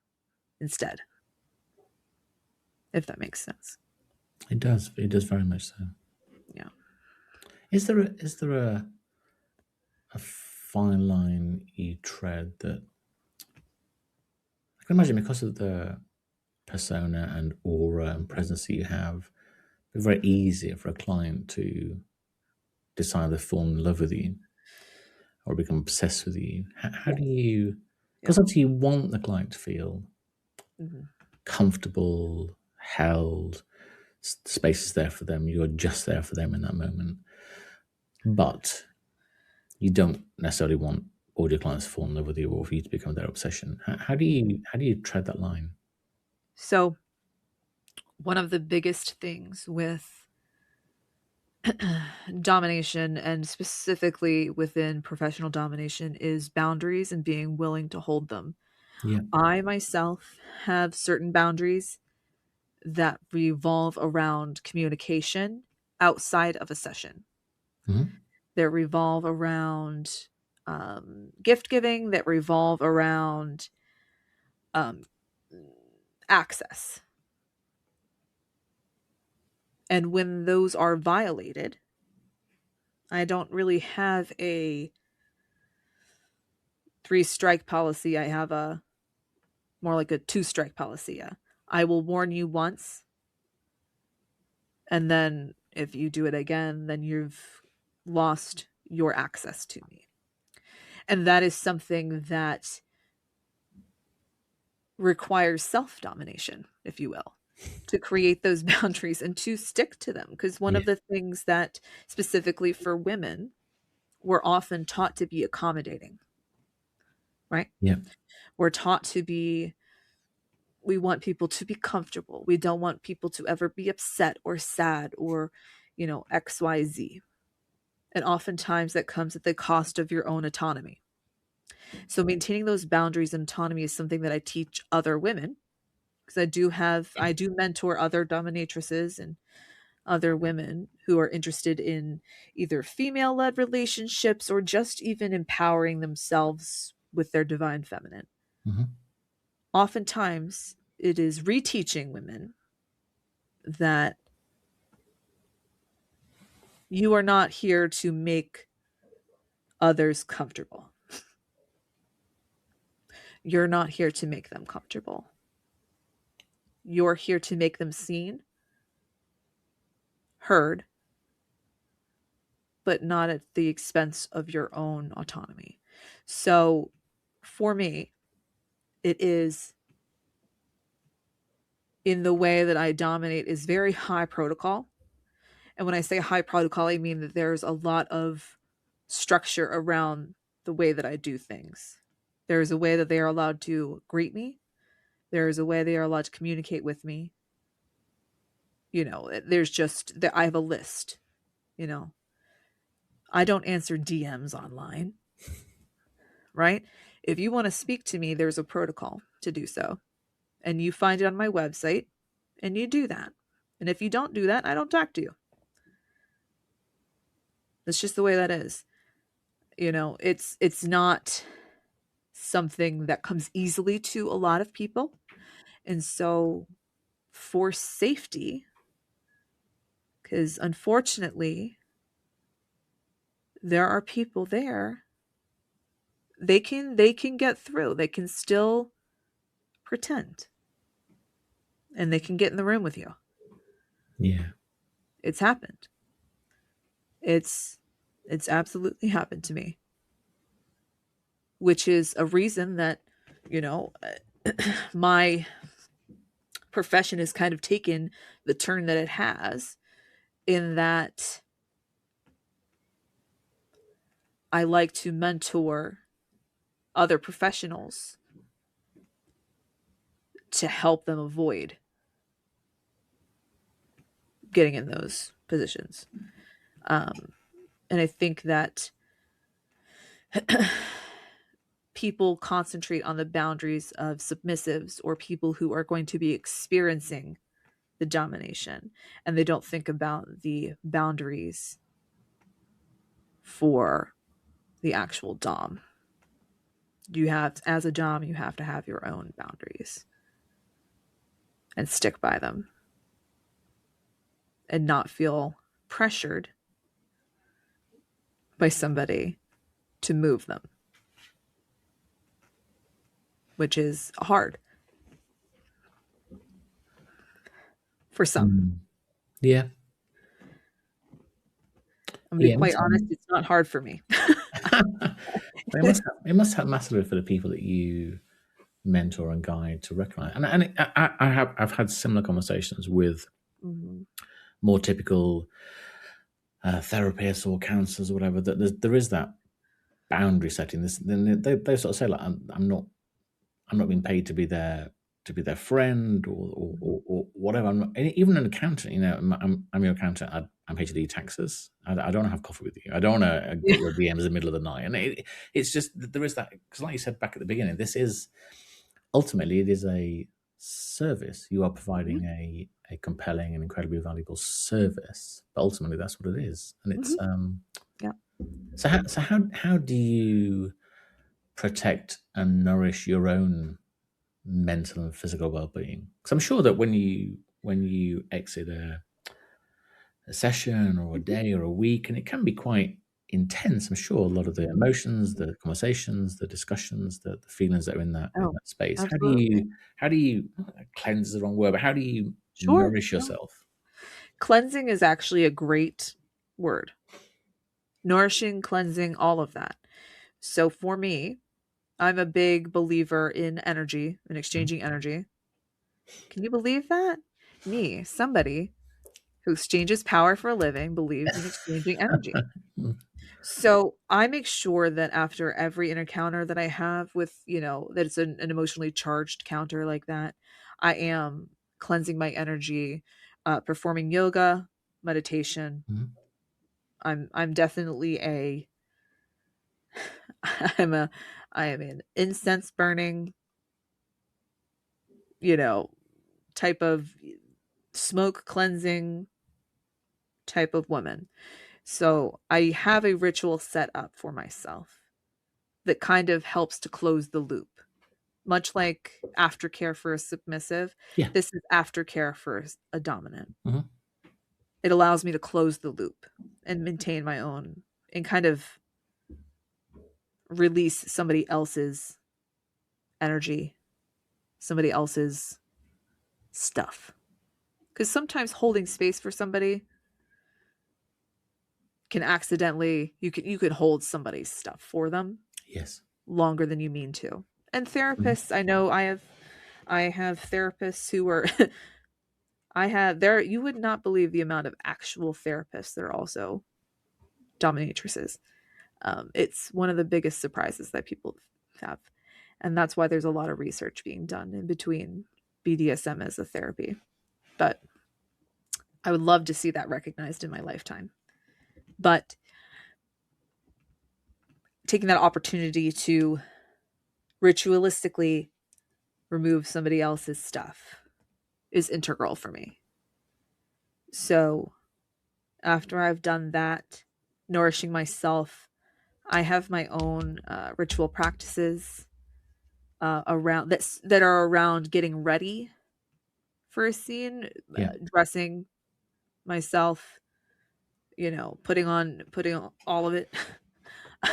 instead, if that makes sense. It does. It does very much so. Yeah. Is there a fine line you tread that I can imagine because of the persona and aura and presence that you have, it's very easy for a client to decide they fall in love with you or become obsessed with you. How do you? Because obviously you want the client to feel comfortable, held. Space is there for them. You're just there for them in that moment. But you don't necessarily want all your clients to fall in love with you or for you to become their obsession. How do you tread that line? So, one of the biggest things with domination, and specifically within professional domination, is boundaries and being willing to hold them. Yeah. I myself have certain boundaries that revolve around communication outside of a session. That revolve around gift giving, that revolve around um, access. And when those are violated, I don't really have a 3-strike policy. I have a more like a 2-strike policy. I will warn you once, and then if you do it again, then you've lost your access to me. And that is something that requires self-domination, if you will, to create those boundaries and to stick to them. Because one of the things that specifically for women, we're often taught to be accommodating, right? Yeah. We're taught to be, we want people to be comfortable. We don't want people to ever be upset or sad or, you know, XYZ. And oftentimes that comes at the cost of your own autonomy. So maintaining those boundaries and autonomy is something that I teach other women, because I do mentor other dominatrices and other women who are interested in either female-led relationships or just even empowering themselves with their divine feminine. Oftentimes, it is reteaching women that you are not here to make others comfortable. You're not here to make them comfortable. You're here to make them seen, heard, but not at the expense of your own autonomy. So for me, it is in the way that I dominate is very high protocol. And when I say high protocol, I mean that there's a lot of structure around the way that I do things. There is a way that they are allowed to greet me. There is a way they are allowed to communicate with me. There's just that I have a list. You know, I don't answer DMs online, right? If you want to speak to me, there's a protocol to do so. And you find it on my website and you do that. And if you don't do that, I don't talk to you. That's just the way that is. It's not something that comes easily to a lot of people. And so for safety, because unfortunately there are people there, they can get through. They can still pretend. And they can get in the room with you. Yeah. It's happened. It's absolutely happened to me. Which is a reason that, my profession has kind of taken the turn that it has, in that I like to mentor other professionals to help them avoid getting in those positions. And I think that people concentrate on the boundaries of submissives or people who are going to be experiencing the domination, and they don't think about the boundaries for the actual dom. As a dom, you have to have your own boundaries and stick by them and not feel pressured by somebody to move them, which is hard for some. Yeah. I'm going to Yeah, be quite honest, it's not hard for me. it must help massively for the people that you mentor and guide to recognize. And I've had similar conversations with more typical therapists or counselors or whatever. That there is that boundary setting. Then they sort of say, like, I'm not being paid to be their friend or whatever. I'm not, even an accountant. I'm your accountant. I'm here to do your taxes. I don't want to have coffee with you. I don't want to get your DMs in the middle of the night. And it's just there is that, because, like you said back at the beginning, this is ultimately it is a service. You are providing a compelling and incredibly valuable service. But ultimately, that's what it is. And it's Yeah. So how do you protect and nourish your own mental and physical well-being? Because I'm sure that when you exit a session or a day or a week, and it can be quite intense, I'm sure a lot of the emotions, the conversations, the discussions, the feelings that are in that space. Absolutely. How do you cleanse is the wrong word, but how do you Sure. nourish yourself? Cleansing is actually a great word. Nourishing, cleansing, all of that. So for me, I'm a big believer in energy and exchanging energy. Can you believe that? Me, somebody who exchanges power for a living, believes in exchanging energy. So I make sure that after every encounter that I have with, that it's an emotionally charged counter like that, I am cleansing my energy, performing yoga, meditation. Mhm. I'm definitely I'm a I am an incense burning, you know, type of smoke cleansing type of woman. So I have a ritual set up for myself that kind of helps to close the loop. Much like aftercare for a submissive, Yeah. this is aftercare for a dominant. Mhm. It allows me to close the loop and maintain my own and kind of release somebody else's energy, somebody else's stuff. Because sometimes holding space for somebody can accidentally you could hold somebody's stuff for them Yes. longer than you mean to. And Mhm. therapists, I know I have therapists who are I have there you would not believe the amount of actual therapists that are also dominatrices. It's one of the biggest surprises that people have. And that's why there's a lot of research being done in between BDSM as a therapy. But I would love to see that recognized in my lifetime. But taking that opportunity to ritualistically remove somebody else's stuff is integral for me. So after I've done that, nourishing myself, I have my own ritual practices around that are around getting ready for a scene, Yeah. dressing myself, putting on all of it.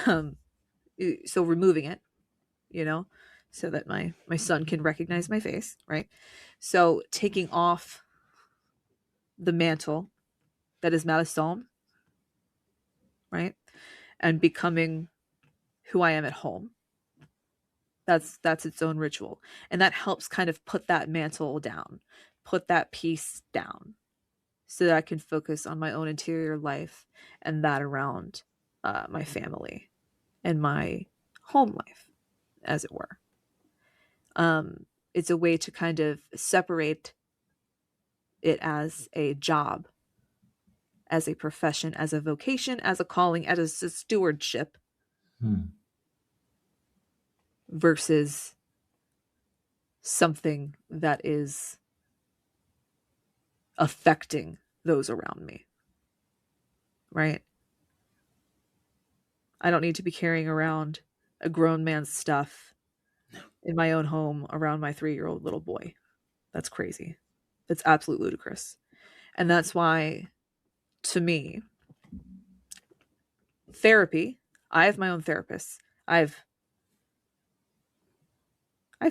um, so removing it, you know, so that my son can recognize my face, right? So taking off the mantle that is Malisandre, right, and becoming who I am at home. That's its own ritual, and that helps kind of put that mantle down, put that piece down, so that I can focus on my own interior life and that around my family and my home life, as it were. It's a way to kind of separate it as a job, as a profession, as a vocation, as a calling, as a stewardship, Hmm. versus something that is affecting those around me, right? I don't need to be carrying around a grown man's stuff in my own home around my 3-year-old little boy. That's crazy. That's absolutely ludicrous. And that's why, to me, therapy, I have my own therapists. I have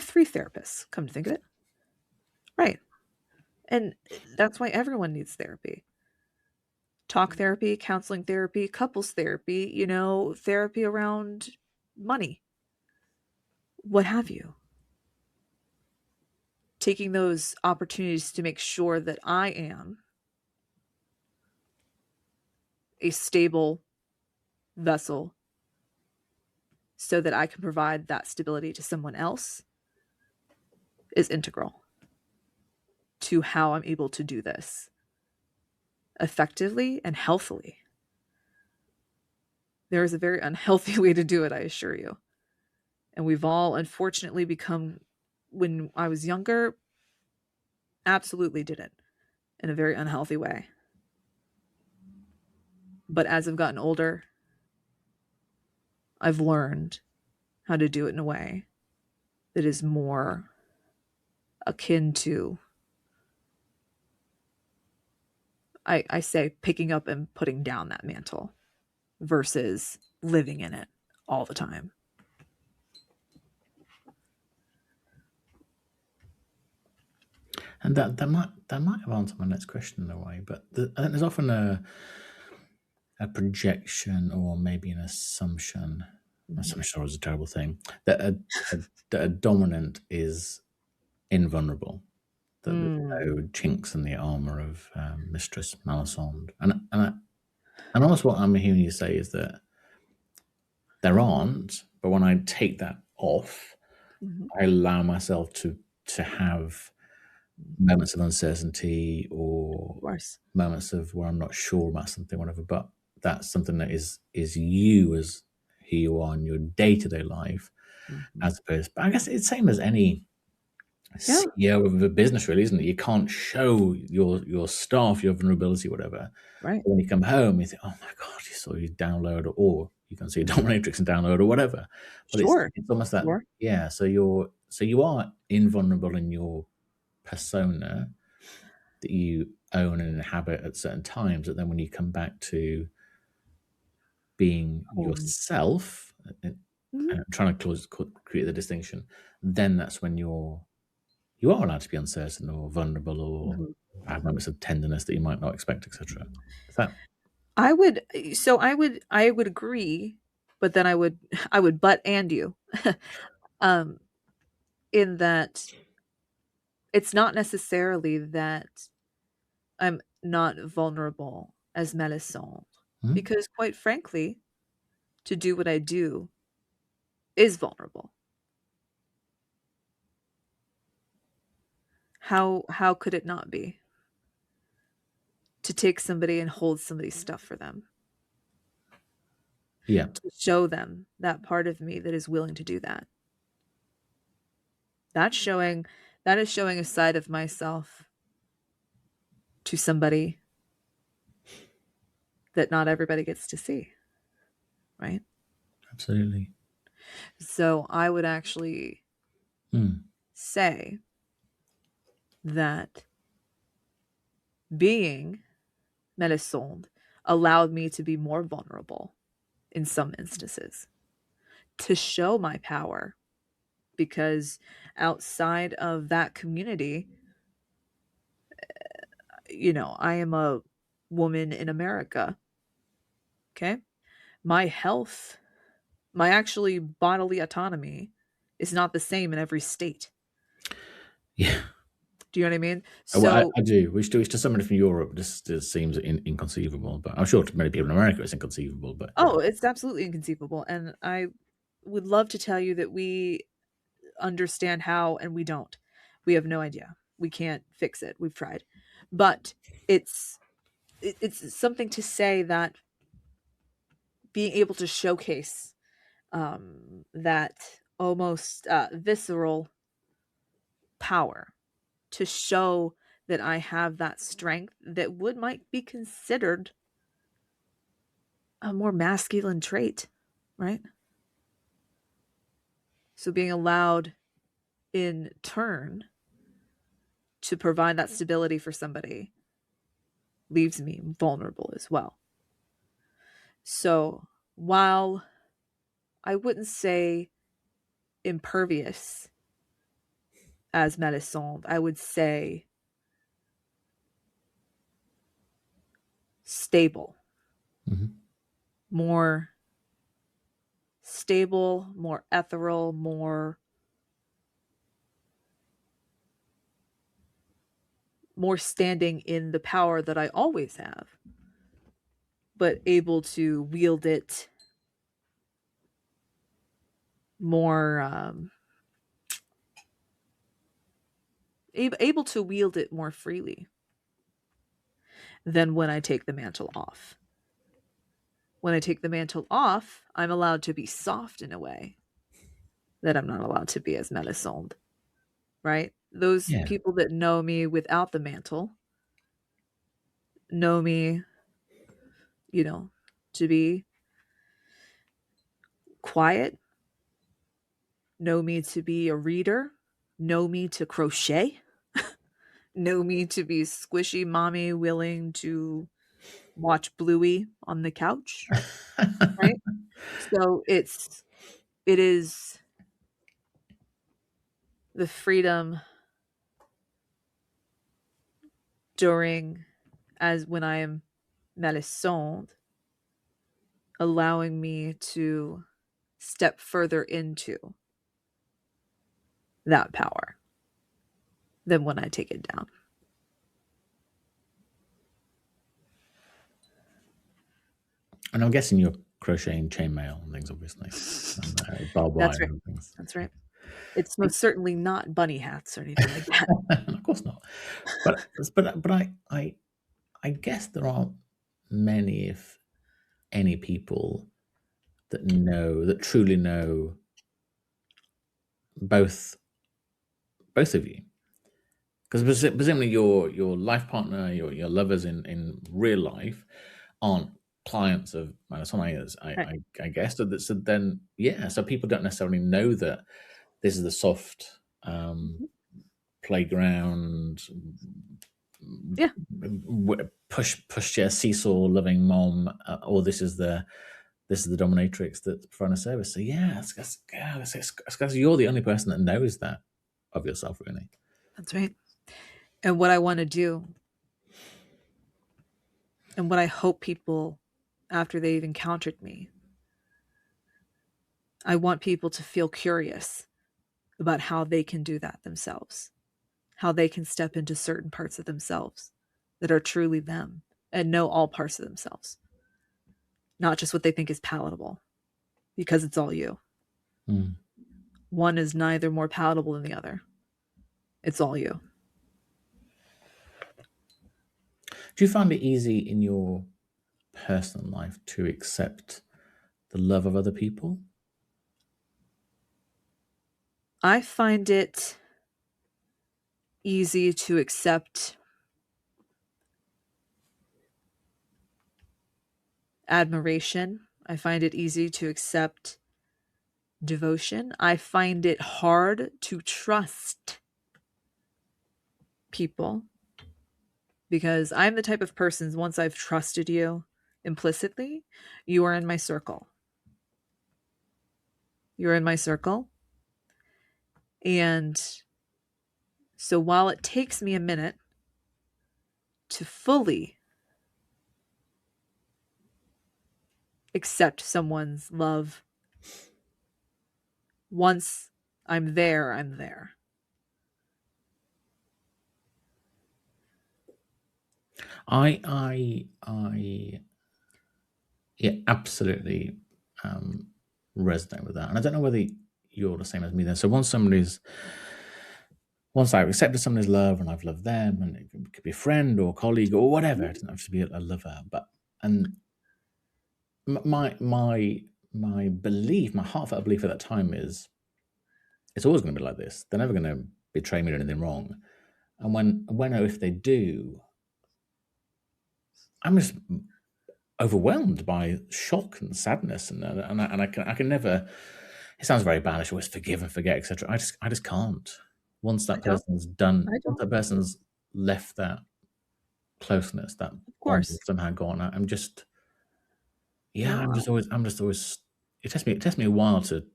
3 therapists, come to think of it. Right. And that's why everyone needs therapy. Talk therapy, counseling therapy, couples therapy, therapy around money, what have you. Taking those opportunities to make sure that I am a stable vessel so that I can provide that stability to someone else is integral to how I'm able to do this effectively and healthily. There is a very unhealthy way to do it, I assure you. And we've all unfortunately become, when I was younger, absolutely did it in a very unhealthy way. But as I've gotten older, I've learned how to do it in a way that is more akin to, I say, picking up and putting down that mantle versus living in it all the time. And that might have answered my next question in a way, but I think there's often a projection or maybe an assumption. Assumption is a terrible thing, that that a dominant is invulnerable, that there's Mm. no chinks in the armor of Mistress Malisandre, and almost what I'm hearing you say is that there aren't, but when I take that off, Mhm. I allow myself to have moments of uncertainty Of or course. moments of where I'm not sure about something, whatever. But that's something that is you as who you are in your day to day life, Mhm. as opposed. But I guess it's the same as any Yeah. CEO of a business, really, isn't it? You can't show your staff your vulnerability, whatever. Right. But when you come home, you think, "Oh my god, you saw you download," or you can see a dominatrix and download or whatever. But Sure. it's almost that, Sure. yeah. So you are invulnerable in your persona that you own and inhabit at certain times, but then when you come back to being Home. yourself, Mhm. and trying to create the distinction, then that's when you are allowed to be uncertain or vulnerable or Mhm. have moments of tenderness that you might not expect, etc. Is that I would agree, but then I would butt and you. um in that it's not necessarily that I'm not vulnerable as Melisandre, mhm. because quite frankly, to do what I do is vulnerable. How could it not be? To take somebody and hold somebody's stuff for them, Yeah, to show them that part of me that is willing to do that. That's showing that is showing a side of myself to somebody that not everybody gets to see, right? absolutely. So I would actually Mm. say that being Melisande allowed me to be more vulnerable in some instances, to show my power, because outside of that community, I am a woman in America. Okay. My health, my actually bodily autonomy is not the same in every state. Yeah. Do you know what I mean? Well, So, I do. Which to somebody from Europe, this seems inconceivable. But I'm sure to many people in America, it's inconceivable. But yeah, oh, it's absolutely inconceivable. And I would love to tell you that we understand how, and we don't. We have no idea. We can't fix it. We've tried. But it's it's something to say that being able to showcase that almost visceral power, to show that I have that strength that would might be considered a more masculine trait, right? So being allowed in turn to provide that stability for somebody leaves me vulnerable as well. So while I wouldn't say impervious as Melisande, I would say stable, hmm more stable, more ethereal, more standing in the power that I always have, but able to wield it more, able to wield it more freely than when I take the mantle off. When I take the mantle off, I'm allowed to be soft in a way that I'm not allowed to be as Melisande, right? Those yeah, people that know me without the mantle know me, you know, to be quiet, know me to be a reader, know me to crochet, know me to be squishy mommy willing to watch Bluey on the couch, right? So it is the freedom during, as when I am Melisande, allowing me to step further into that power than when I take it down. and I'm guessing you're crocheting chainmail and things, obviously, and barbed wire That's right. and things. That's right. It's most certainly not bunny hats or anything like that. Of course not. But I guess there aren't many, if any, people that truly know both both of you, because presumably your life partner, your lovers in real life aren't clients of Malisandre, Right. I guess. So then, yeah, so people don't necessarily know that this is the soft Mhm. playground, Yeah, push chair seesaw loving mom, or this is the dominatrix that's providing a service. So yeah, you're the only person that knows that of yourself, really. that's right. And what I want to do, and what I hope people, after they've encountered me, I want people to feel curious about how they can do that themselves, how they can step into certain parts of themselves that are truly them and know all parts of themselves, not just what they think is palatable, because it's all you. Mm. One is neither more palatable than the other. It's all you. Do you find it easy in your personal life to accept the love of other people? I find it easy to accept admiration. I find it easy to accept devotion. I find it hard to trust people because I'm the type of person, once I've trusted you implicitly, you are in my circle. You're in my circle. And so while it takes me a minute to fully accept someone's love, once I'm there, I'm there. I yeah, absolutely resonate with that, and I don't know whether you're the same as me. Then, so once I've accepted somebody's love and I've loved them, and it could be a friend or colleague or whatever, it doesn't have to be a lover, but and my belief, my heartfelt belief at that time is it's always going to be like this. They're never going to betray me or anything wrong. And when or if they do, I'm just overwhelmed by shock and sadness, and I can never. It sounds very bad. I should always forgive and forget, etc. I just can't. Once I that don't. person's done, I once don't. that person's left that closeness, that Of bond course. somehow gone, I'm just yeah. No. I'm just always. It takes me a while to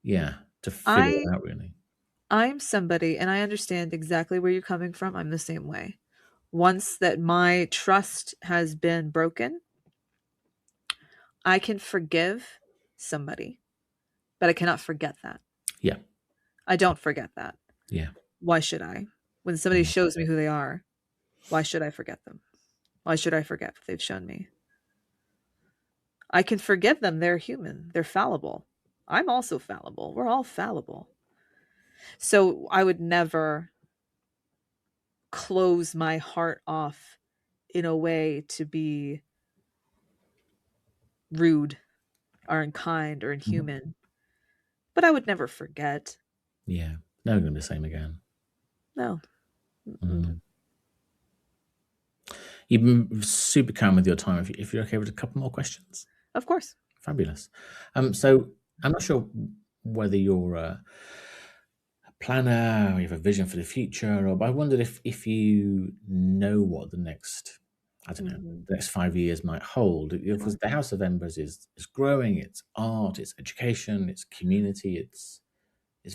yeah to figure I it out really. I'm somebody and I understand exactly where you're coming from. I'm the same way. Once that my trust has been broken, I can forgive somebody, but I cannot forget that. Yeah, I don't forget that. yeah. Why should I? When somebody Mm. shows me who they are, why should I forget them? Why should I forget what they've shown me? I can forgive them. They're human, they're fallible. I'm also fallible. We're all fallible. So I would never close my heart off in a way to be rude or unkind or Mhm. inhuman. But I would never forget. Yeah, never gonna be the same again. No. Mm-mm. Mm. You've been super kind with your time. If you're okay with a couple more questions, Of course. fabulous. So I'm not sure whether you're a planner or you have a vision for the future, or but I wondered if you know what the next, I don't know, Mhm. the next 5 years might hold. Sure. Because the House of Embers is growing. It's art, it's education, it's community. It's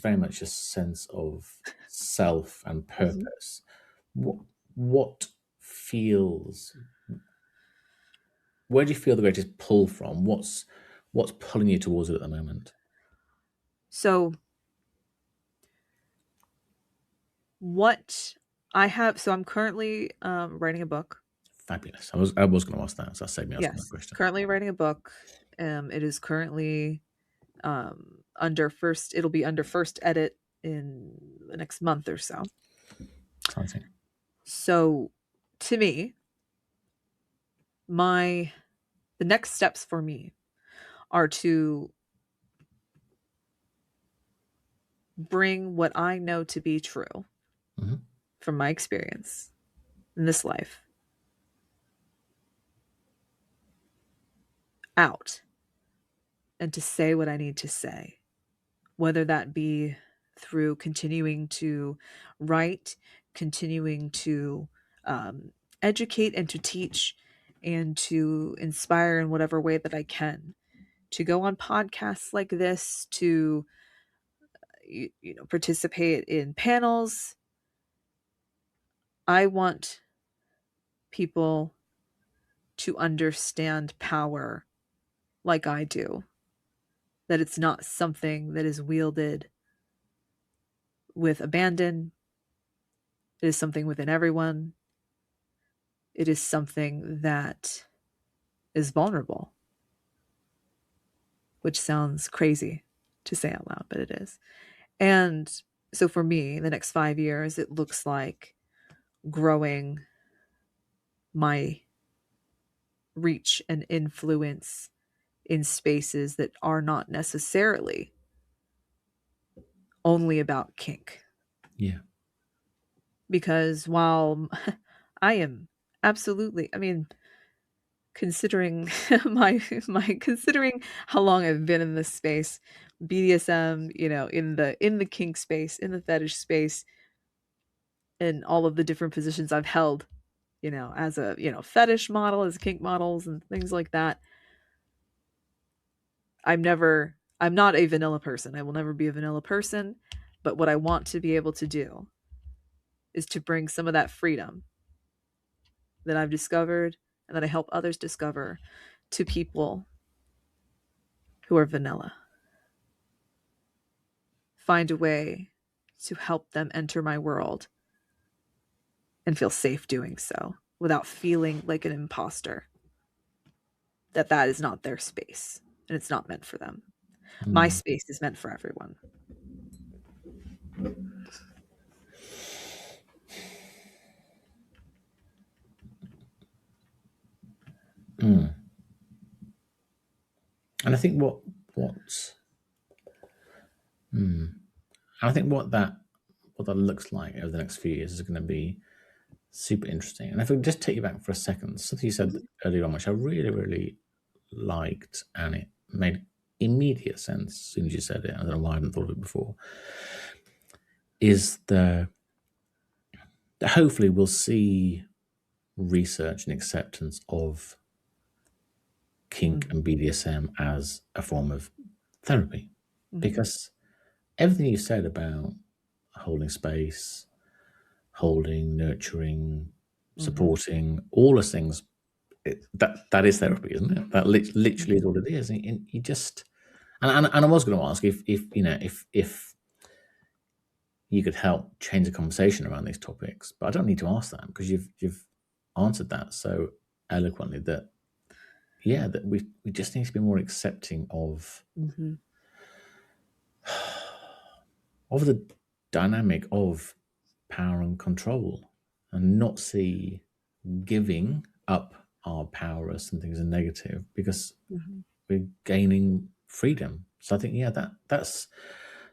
very much a sense of self and Mhm. purpose. What what feels where do you feel the greatest pull from? What's pulling you towards it at the moment? So, what I have, so I'm currently writing a book. Fabulous. I was going to ask that, so that saved me asking that Yes, question. currently writing a book. It is currently it'll be under first edit in the next month or so. Exciting. So, to me, my the next steps for me are to bring what I know to be true Hmm. from my experience in this life out and to say what I need to say, whether that be through continuing to write, continuing to um, educate and to teach and to inspire in whatever way that I can, to go on podcasts like this, to participate in panels. I want people to understand power like I do, that it's not something that is wielded with abandon. It is something within everyone. It is something that is vulnerable, which sounds crazy to say out loud, but it is. And so for me, the next 5 years, it looks like growing my reach and influence in spaces that are not necessarily only about kink. Yeah. Because while I am absolutely, I mean, considering considering how long I've been in this space, BDSM, in the kink space, in the fetish space, and all of the different positions I've held, as a, fetish model, as kink models and things like that. I'm not a vanilla person. I will never be a vanilla person, but what I want to be able to do is to bring some of that freedom that I've discovered and that I help others discover to people who are vanilla. Find a way to help them enter my world and feel safe doing so without feeling like an imposter, that is not their space and it's not meant for them. My Mm. space is meant for everyone. Mm. And I think what's mm. And I think what that looks like over the next few years is going to be super interesting. And if I could just take you back for a second, something you said Mhm. earlier on, which I really, really liked, and it made immediate sense as soon as you said it. I don't know why I hadn't thought of it before. Is that hopefully we'll see research and acceptance of kink Mhm. and BDSM as a form of therapy, Mhm. because everything you said about holding space, holding, nurturing, Mhm. supporting, all those things, that is therapy, isn't it? That literally is Mhm. what it is. And you just and I was going to ask if if you could help change the conversation around these topics, but I don't need to ask that because you've answered that so eloquently that yeah, that we just need to be more accepting Mhm. of the dynamic of power and control, and not see giving up our power as something as a negative, because Mhm. we're gaining freedom. So I think yeah, that's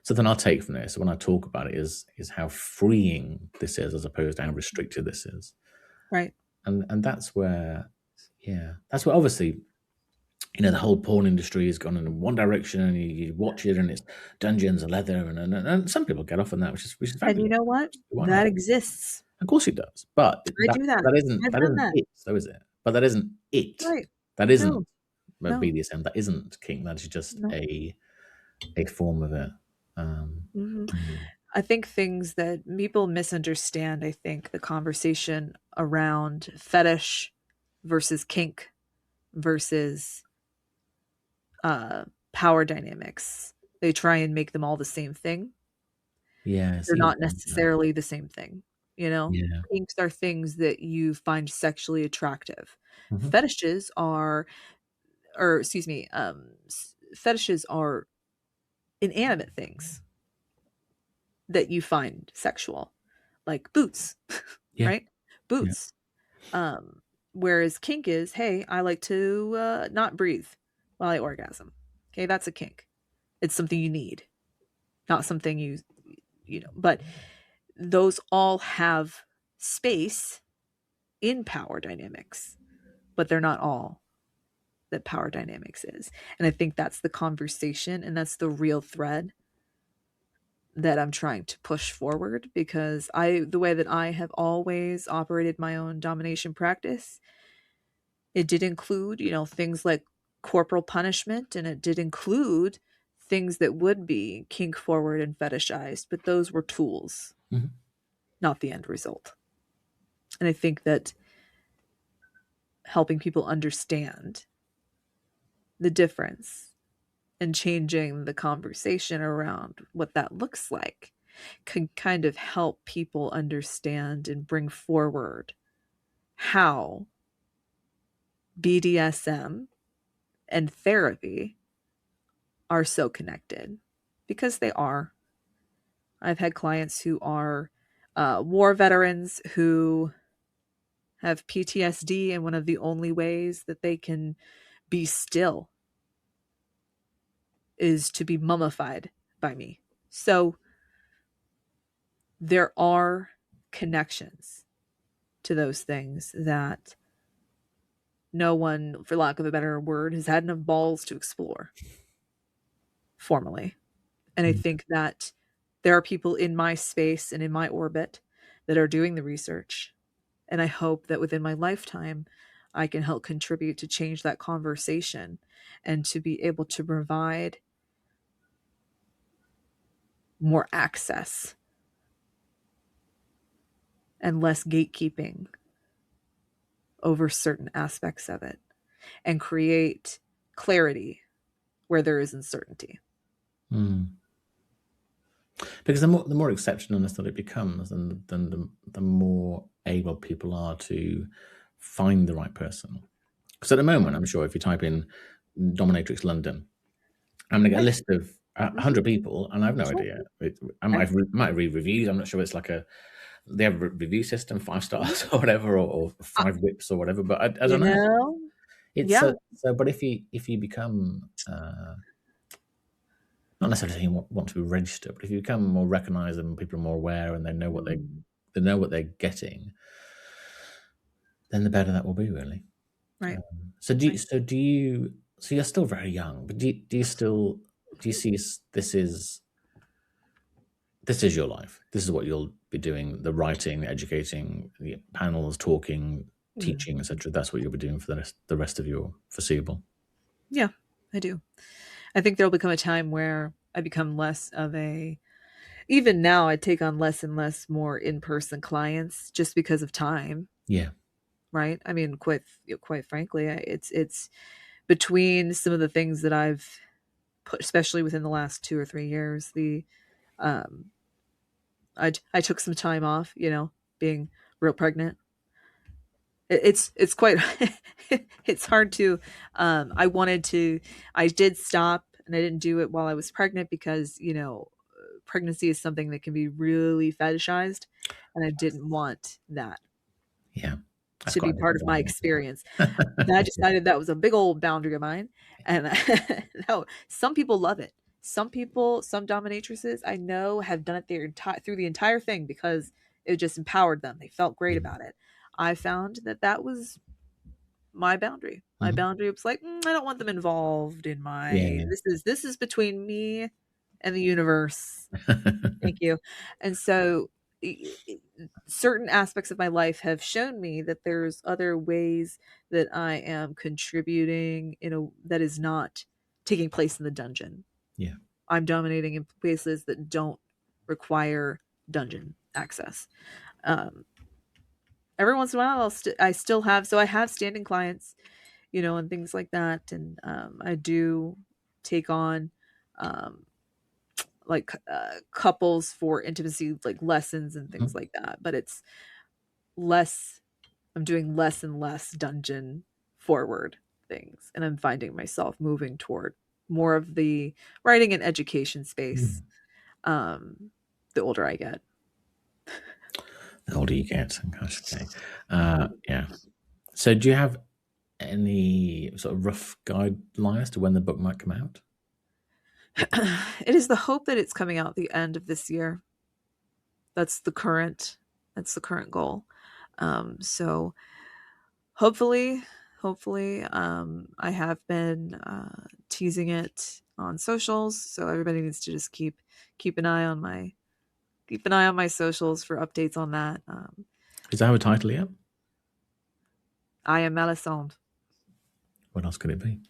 something I'll take from this when I talk about it is how freeing this is as opposed to how restricted this is. Right. And that's where yeah, that's where obviously the whole porn industry has gone in one direction, and you watch it, and it's dungeons and leather, and some people get off on that, which is And you fabulous. know what? Why That not? exists. Of course it does, but I do that. I've that done isn't that. it, so is it? But that isn't it. Right. That isn't No. No. BDSM. That isn't kink. That is just No. a form of it. Mhm. Mm. I think things that people misunderstand, I think the conversation around fetish versus kink versus uh, power dynamics. They try and make them all the same thing. Yeah, They're see, not necessarily the same thing, you know? yeah, Kinks are things that you find sexually attractive. hmm, Fetishes are, or excuse me, fetishes are inanimate things that you find sexual, like boots, yeah, right? yeah, Boots. Um, Whereas kink is, hey, I like to not breathe while I orgasm. Okay, that's a kink. It's something you need, not something but those all have space in power dynamics, but they're not all that power dynamics is. And I think that's the conversation, and that's the real thread that I'm trying to push forward, because the way that I have always operated my own domination practice, it did include, things like corporal punishment, and it did include things that would be kink forward and fetishized, but those were tools, not the end result. And I think that helping people understand the difference and changing the conversation around what that looks like can kind of help people understand and bring forward how BDSM and therapy are so connected, because they are. I've had clients who are war veterans who have PTSD, and one of the only ways that they can be still is to be mummified by me. So there are connections to those things that no one, for lack of a better word, has had enough balls to explore formally. And I think that there are people in my space and in my orbit that are doing the research. And I hope that within my lifetime, I can help contribute to change that conversation and to be able to provide more access and less gatekeeping over certain aspects of it, and create clarity where there is uncertainty. Because the more exceptionalness that it becomes, then the more able people are to find the right person. Because at the moment, I'm sure if you type in dominatrix London, I'm going to get a list of 100 people, and I have no idea. I might read reviews. I'm not sure it's like they have a review system, 5 stars or whatever, or 5 whips or whatever. But I don't know. It's Yeah. so. But if you become not necessarily want to be registered, but if you become more recognized and people are more aware and they know what they're getting, then the better that will be, really. Right. So you're still very young, but do you see this is your life? This is what you'll be doing: the writing, the educating, the panels, talking, teaching, etc. That's what you'll be doing for the rest of your foreseeable. Yeah, I do. I think there'll become a time where I become less of even now I take on less and less more in-person clients just because of time. Yeah. Right. I mean, quite frankly, it's between some of the things that I've put, especially within the last 2 or 3 years, I took some time off, being real pregnant. It's quite it's hard to I did stop, and I didn't do it while I was pregnant because pregnancy is something that can be really fetishized, and I didn't want that That's to be part of my experience. I decided that was a big old boundary of mine, and no, some people love it. Some dominatrices I know have done it through the entire thing because it just empowered them. They felt great about it. I found that was my boundary. My boundary was like, I don't want them involved in this is between me and the universe. Thank you. And so certain aspects of my life have shown me that there's other ways that I am contributing that is not taking place in the dungeon. Yeah. I'm dominating in places that don't require dungeon access. Every once in a while, I have standing clients, and things like that. And I do take on couples for intimacy, like lessons and things like that. But it's less, I'm doing less and less dungeon forward things. And I'm finding myself moving toward more of the writing and education space the older I get. The older you get. Gosh, okay. Yeah. So do you have any sort of rough guideline as to when the book might come out? It is the hope that it's coming out the end of this year. That's the current goal. So hopefully, I have been teasing it on socials, so everybody needs to just keep an eye on my socials for updates on that. Does that have a title yet? I am Malisandre. What else could it be?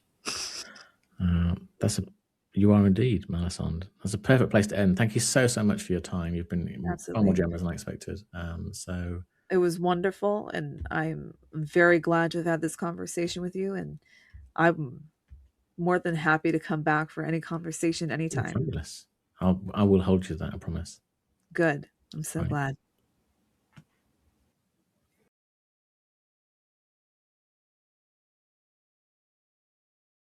You are indeed, Malisandre. That's a perfect place to end. Thank you so much for your time. You've been far more Absolutely. generous than I expected. So It was wonderful, and I'm very glad to have had this conversation with you, and I'm more than happy to come back for any conversation anytime. fabulous. I will hold you to that. I promise. Good. I'm so Right. glad.